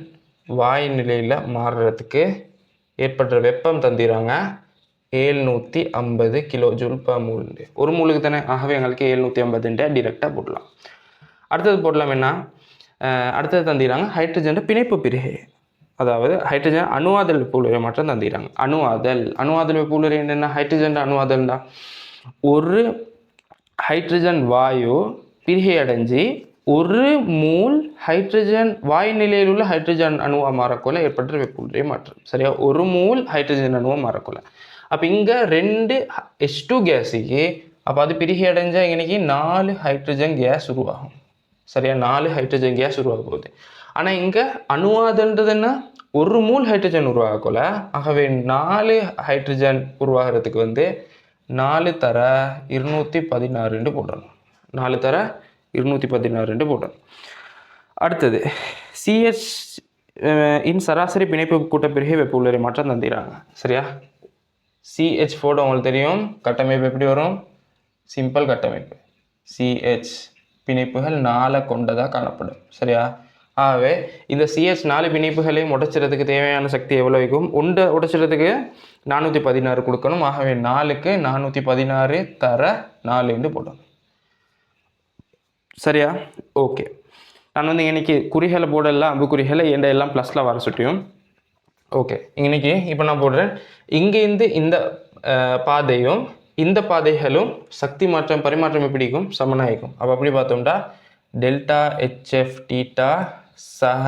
வாயு நிலையில் மாறுறதுக்கு ஏற்படுற வெப்பம் தந்திராங்க 750 கிலோஜூல் பர் மூல். 1 மூலுக்கு தானே, ஆகவே எங்களுக்கு 750 டிரெக்டாக போடலாம். அடுத்தது போடலாம் என்ன, அடுத்தது தந்திராங்க ஹைட்ரஜன் பிணைப்பு பிரிகை, அதாவது ஹைட்ரஜன் அணுவாதல் வெப்ப மாற்றம் தந்திராங்க. அணுவாதல் வெப்ப என்னென்ன? ஹைட்ரஜன் அணுவாதல்டா, ஒரு ஹைட்ரஜன் வாயு பிரிகை அடைஞ்சி 1 மூல் ஹைட்ரஜன் வாயு நிலையில் உள்ள ஹைட்ரஜன் அணுவாக மாறக்கொள்ள ஏற்பட்ட வெப்ப மாற்றம். சரியா? 1 மூல் ஹைட்ரஜன் அணுவாக மாறக்கொள்ள. அப்போ இங்கே 2 H2 கேஸுக்கு அப்போ அது பிரிகை அடைஞ்சால் இன்னைக்கு 4 ஹைட்ரஜன் கேஸ் உருவாகும். சரியா? 4 ஹைட்ரஜன் கேஸ் உருவாக போகுது. ஆனால் இங்கே அணுவாதல்ன்றது என்ன? 1 மூல் ஹைட்ரஜன் உருவாகக்கொள்ள. ஆகவே 4 ஹைட்ரஜன் உருவாகிறதுக்கு வந்து 4 தர 216 போடணும். 4 தர 216 போடணும். அடுத்தது CH இன் சராசரி பிணைப்பு கூட்டப்பிரிகை வெப்ப உள்ளறை மாற்றம் தந்திராங்க. சரியா? CH4 உங்களுக்கு தெரியும் கட்டமைப்பு எப்படி வரும்? சிம்பிள் கட்டமைப்பு. CH பிணைப்புகள் 4 கொண்டதாக காணப்படும். சரியா? ஆகவே இந்த CH4 பிணைப்புகளையும் உடைச்சிறதுக்கு தேவையான சக்தி எவ்வளோ இருக்கும்? உடைச்சிறதுக்கு 416 கொடுக்கணும். ஆகவே 4க்கு 416 தர 4 போடணும். சரியா? ஓகே, நான் வந்து இன்னைக்கு குறிகளை போடலாம், அம்புக்குறிகளை எல்லாம் ப்ளஸில் வர சுட்டியும். ஓகே, இன்னைக்கு இப்போ நான் போடுறேன், இங்கேருந்து இந்த பாதையும் இந்த பாதைகளும் சக்தி மாற்றம் பரிமாற்றம் எப்படிக்கும் சமனாயிருக்கும். அப்போ அப்படி பார்த்தோம்னா டெல்டா HF டீட்டா சக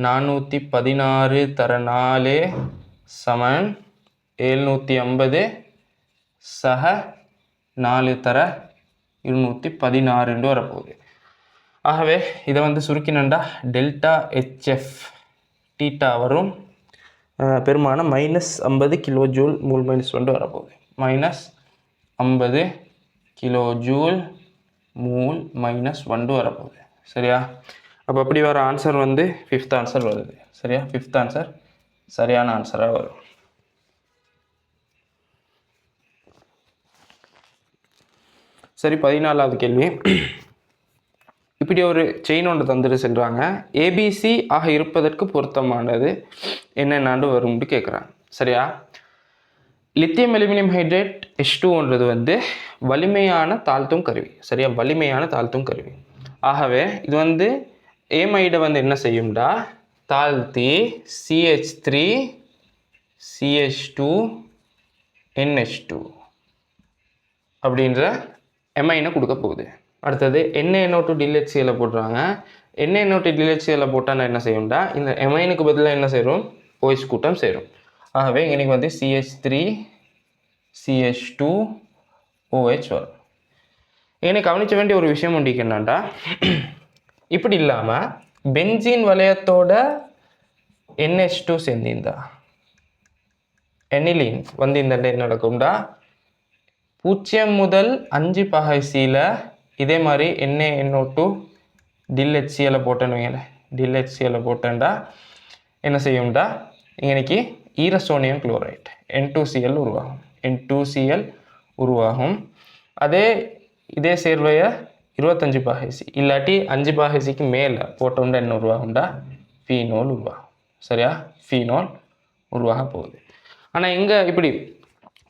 416 தர 4 சமன் 750 சக 4 தர 216 வரப்போகுது. ஆகவே இதை வந்து சுருக்கினண்டா டெல்டா HF டீட்டா வரும் பெருமானம் -50 கிலோ ஜூல் மூல் -1 வரப்போகுது. -50 கிலோ ஜூல் மூல் -1 வரப்போகுது. சரியா? அப்போ அப்படி வர ஆன்சர் வந்து 5th ஆன்சர் வருது. சரியா? 5th ஆன்சர் சரியான ஆன்சராக வரும். சரி, 14வது கேள்வி. இப்படி ஒரு செயின் ஒன்று தந்துட்டு செல்றாங்க. ABC ஆக இருப்பதற்கு பொருத்தமானது என்னென்னாண்டு வரும்னு கேட்குறாங்க. சரியா? லித்தியம் அலுமினியம் ஹைட்ரேட் H2ன்றது வந்து வலிமையான தாழ்த்தும் கருவி. சரியா? வலிமையான தாழ்த்தும் கருவி. ஆகவே இது வந்து ஏமைடை வந்து என்ன செய்யும்டா, தாழ்த்தி CH3 CH2 NH2 அப்படின்ற எமைனை கொடுக்க போகுது. அடுத்தது NaNO2 DHCl போடுறாங்க. NaNO2 DHCl போட்டால் என்ன செய்யும்டா, இந்த எமைனுக்கு பதிலாக என்ன செய்யும்? OH கூட்டம் சேரும். ஆகவே இன்னைக்கு வந்து CH3 CH2 OH வரும். எனக்கு கவனிக்க வேண்டிய ஒரு விஷயம் உண்டு என்னன்னா, இப்படி இல்லாமல் பென்சீன் வளையத்தோட NH2 சேர்ந்திருந்தா எனிலின் வந்து இந்த என்ன நடக்கும்டா, 0 முதல் 5 பகைசியில் இதே மாதிரி NaNO2 DHCl போட்டேன்னு வைங்களேன். DHCl போட்டேன்டா என்ன செய்யும்டா, இன்னைக்கு ஈரசோனியம் குளோரைட் N2Cl உருவாகும். N2Cl உருவாகும். இதே சேர்வையை 25 பகைசி இல்லாட்டி 5 பகைசிக்கு மேலே போட்டோம்னா என்ன உருவாகும்டா, ஃபீனோல் உருவாகும். சரியா? ஃபீனோல் உருவாக போகுது. ஆனால் இங்கே இப்படி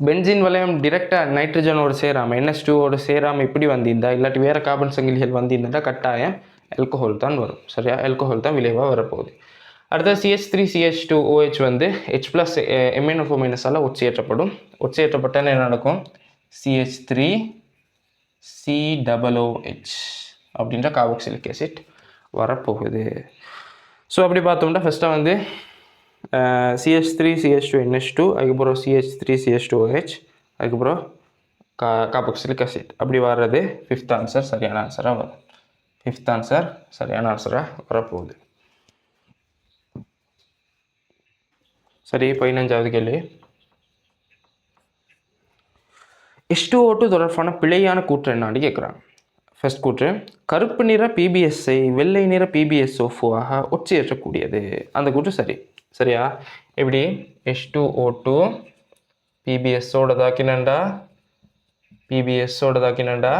பென்சீன் வளையம் டிரெக்டாக நைட்ரஜனோடு சேராமல் NH2ஓடு சேராமல் இப்படி வந்திருந்தா இல்லாட்டி வேறு கார்பன் சங்கிலிகள் வந்திருந்தால் கட்டாயம் ஆல்கஹால் தான் வரும். சரியா? ஆல்கஹால் தான் விளைவாக வரப்போகுது. அடுத்தது CH3 CH2 OH வந்து H+ MnO4- ஒட்சியேற்றப்படும். ஒட்சியேற்றப்பட்டால் என்ன நடக்கும்? CH3 COOH அப்படின்ற கார்பாக்சிலிக் ஆசிட் வரப்போகுது. ஸோ அப்படி பார்த்தோம்னா ஃபஸ்ட்டாக வந்து CH3CH2NH2 அதுக்கப்புறம் CH3CH2OH அதுக்கப்புறம் கார்பாக்சிலிக் அசிட் அப்படி வர்றது 5th ஆன்சர் சரியான ஆன்சராக வரும். 5th ஆன்சர் சரியான ஆன்சராக வரப்போகுது. சரி, 15வது கேள்வி. H2O2 தொடர்பான பிழையான கூற்று என்னான்னு கேட்குறாங்க. ஃபர்ஸ்ட் கூற்று, கருப்பு நிற PbSஐ வெள்ளை நிற PbSO4ஆக ஒட்சியேற்றக்கூடியது. அந்த கூற்று சரியா? எப்படி? H2O2 PbSோட தாக்கினண்டா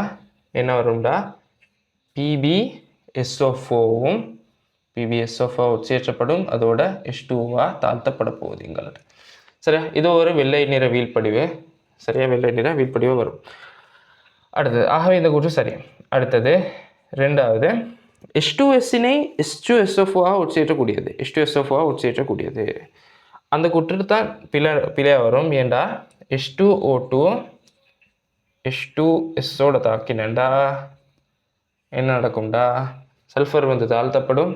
என்ன வரும்டா? PbSO4வும் PbSO4 ஒட்சியேற்றப்படும், அதோட H2O தாழ்த்தப்பட போகுது எங்கள்கிட்ட. சரியா? இது ஒரு வெள்ளை நிற வீழ்படிவு. சரியா? வெள்ளை நிற வீழ்படிவு வரும். அடுத்தது, ஆகவே இந்த கூற்று சரி. அடுத்தது ரெண்டாவது, H2Sனை H2SO4 ஒட்சியேற்றக்கூடியது. H2SO4 ஒட்சியேற்றக்கூடியது அந்த கூற்று தான் பிழையாக வரும். ஏண்டா H2O2 H2Sோட தாக்கினண்டா என்ன நடக்கும்டா? சல்ஃபர் வந்து தாழ்த்தப்படும்,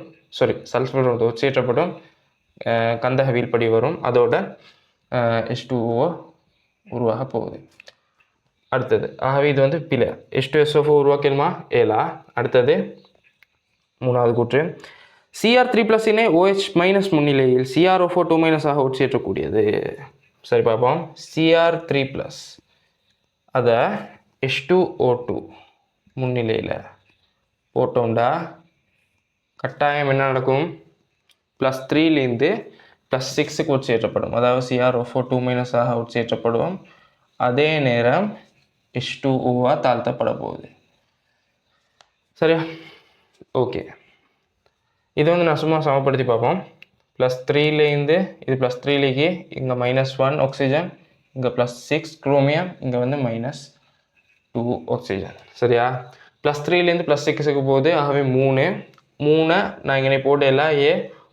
சல்ஃபர் வந்து ஒட்சியேற்றப்படும், கந்தக வீழ்படி வரும், அதோட H2O உருவாக போகுது. அடுத்தது, ஆகவே இது வந்து பிழை. H2SO4 உருவாக்கணுமா? ஏலா. அடுத்தது மூணாவது கூற்று, Cr3+னை OH- முன்னிலையில் CrO4 ஆக ஒட்சியேற்றக்கூடியது. சரி பார்ப்போம். Cr3+ அதை H2O2 முன்னிலையில் போட்டோம்டா கட்டாயம் என்ன நடக்கும்? +3லேருந்து +6க்கு ஒட்சியேற்றப்படும். அதாவது CrO4 ஆக ஒட்சியேற்றப்படும். அதே நேரம் H2O தாழ்த்தப்பட போகுது. சரியா? ஓகே, இது வந்து நான் சும்மா சமப்படுத்தி பார்ப்போம். +3லேருந்து இது +3லேக்கு இங்கே -1 ஆக்சிஜன், இங்கே +6 குரோமியம், இங்கே வந்து -2 ஆக்சிஜன். சரியா? +3லேருந்து +6க்கு போகுது. ஆகவே 3 நான் இங்கே போட்டு எல்லாம்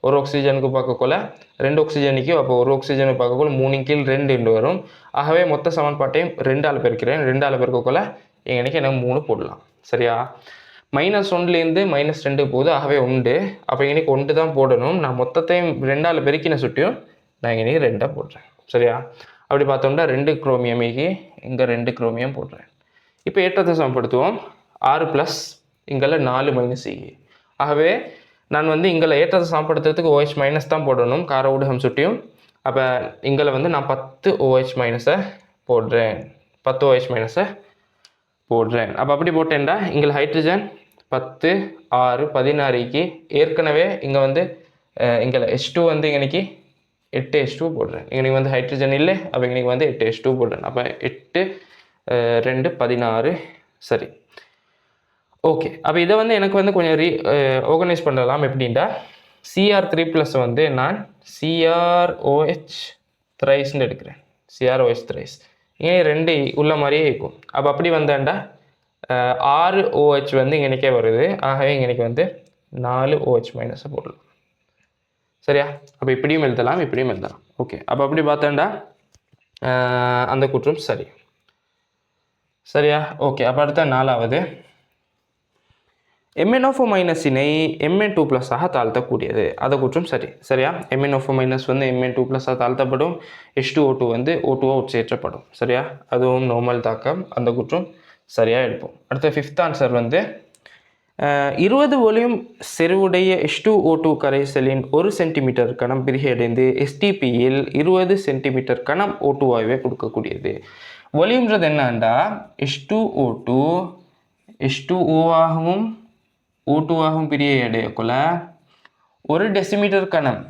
ஒரு ஆக்சிஜனுக்கு பார்க்கக்குள்ள 2 ஆக்சிஜனுக்கு, அப்போ ஒரு ஆக்சிஜனுக்கு பார்க்கக்குள்ள 3 கீழ் 2 வரும். ஆகவே மொத்த சமன்பாட்டையும் 2ஆல் பெருக்கிறேன். 2ஆல் பெருக்கக்குள்ள எங்களுக்கு என்ன 3 போடலாம். சரியா? -1லேருந்து -2 போகுது. ஆகவே 1. அப்போ எனக்கு 1 தான் போடணும். நான் மொத்தத்தையும் 2ஆல் பெருக்கின சுட்டியும் நான் இங்கே 2 போடுறேன். சரியா? அப்படி பார்த்தோம்னா 2 குரோமியமிக்கு இங்கே 2 குரோமியம் போடுறேன். இப்போ ஏற்றத்தை சமப்படுத்துவோம். 6+ இங்கெல்லாம் 4 - இங்கே. ஆகவே நான் வந்து இங்கே ஏற்றத்தை சமப்படுத்துறதுக்கு OH- தான் போடணும், கார ஊடகம் சுட்டியும். அப்போ இங்கே வந்து நான் 10 OH- போடுறேன். 10 OH- போடுறேன். அப்போ அப்படி போட்டேன்டா இங்கே ஹைட்ரஜன் 10 6 16க்கு ஏற்கனவே இங்கே வந்து இங்கே H2 வந்து இன்றைக்கி 8 H2 போடுறேன். இன்றைக்கி வந்து ஹைட்ரஜன் இல்லை, அப்போ இன்றைக்கி வந்து 8 H2 போடுறேன். அப்போ 8 2 16. சரி, ஓகே. அப்போ இதை வந்து எனக்கு வந்து கொஞ்சம் ஆர்கனைஸ் பண்ணலாம். எப்படின்டா Cr3+ வந்து நான் CrOH த்ரைஸ்ன்னு எடுக்கிறேன். CrOH த்ரைஸ் இங்கே 2 உள்ள மாதிரியே இருக்கும். அப்போ அப்படி வந்தேன்டா 6 OH வந்து இங்கேக்கே வருது. ஆகவே இங்கே வந்து 4 OH- போடலாம். சரியா? அப்போ இப்படியும் எழுதலாம், இப்படியும் எழுதலாம். ஓகே, அப்போ அப்படி பார்த்தேன்டா அந்த கூற்றும் சரியா? ஓகே, அப்போ அடுத்த 4வது, MnO4- Mn2+ ஆக தாழ்த்தக்கூடியது. அதை கூற்றும் சரியா? MnO4- வந்து Mn2+ ஆக தாழ்த்தப்படும். H2O2 வந்து O2 ஒட்சியேற்றப்படும். சரியா? அதுவும் நார்மல் தாக்கம். அந்த கூற்றும் சரியாக எடுப்போம். அடுத்த 5th ஆன்சர் வந்து 20 வால்யூம் செறிவுடைய H2O2 கரைசலின் 1 சென்டிமீட்டர் கணம் பிரிகையடைந்து STPயில் 20 சென்டிமீட்டர் கணம் O2 வாயுவை கொடுக்கக்கூடியது. வால்யூம்ன்றது என்னண்டா H2O2 H2O ஆகவும் O2 ஆகவும் பிரியை அடையக்குள்ள 1 டெசிமீட்டர் கணம்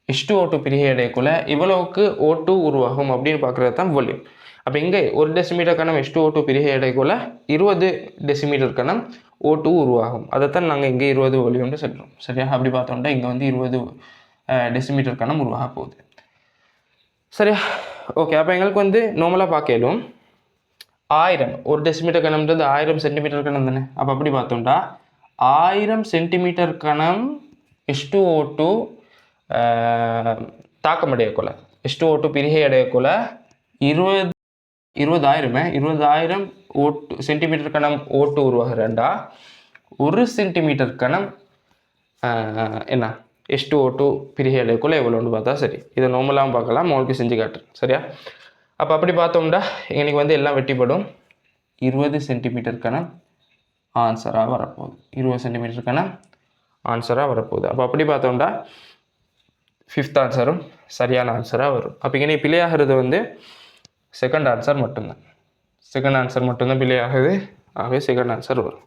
H2O2 பிரியை அடையக்குள்ள இவ்வளவுக்கு O2 உருவாகும் அப்படின்னு பார்க்குறது தான் வால்யூம். அப்போ இங்கே 1 டெசிமீட்டர் கணம் H2O2 பிரிகை அடையக்குள்ள 20 டெசிமீட்டர் கணம் O2 உருவாகும். அதைத்தான் நாங்கள் இங்கே 20 வால்யூம்னு சொல்கிறோம். சரியா? அப்படி பார்த்தோம்னா இங்கே வந்து 20 டெசிமீட்டர் கணம் உருவாக போகுது. சரியா? ஓகே, அப்போ எங்களுக்கு வந்து நார்மலாக பார்க்கலும் 1000 1 டெசிமீட்டர் கணம்ன்றது 1000 சென்டிமீட்டர் கணம் தானே. அப்போ அப்படி பார்த்தோம்டா 1000 சென்டிமீட்டர் கணம் H2O2 தாக்கம் அடையக்குள்ள H2O2 பிரிகை அடையக்குள்ள 20,000 சென்டிமீட்டர் கணம் O2 உருவாகிறண்டா 1 சென்டிமீட்டர் கணம் என்ன H2O2 பிரிகைக்குள்ளே எவ்வளோன்னு பார்த்தா சரி. இதை நார்மலாகவும் பார்க்கலாம், உங்களுக்கு செஞ்சு காட்டுறேன் சரியா. அப்போ அப்படி பார்த்தோம்னா எனக்கு வந்து எல்லாம் வெட்டிப்படும் 20 சென்டிமீட்டருக்கான ஆன்சராக வரப்போகுது. 20 சென்டிமீட்டருக்கான ஆன்சராக வரப்போகுது. அப்போ அப்படி பார்த்தோம்னா 5th ஆன்சரும் சரியான ஆன்சராக வரும். அப்போ இங்கே பிழையாகிறது வந்து செகண்ட் ஆன்சர் மட்டும்தான். செகண்ட் ஆன்சர் மட்டும்தான் பிழையாகுது. ஆகவே செகண்ட் ஆன்சர் வரும்.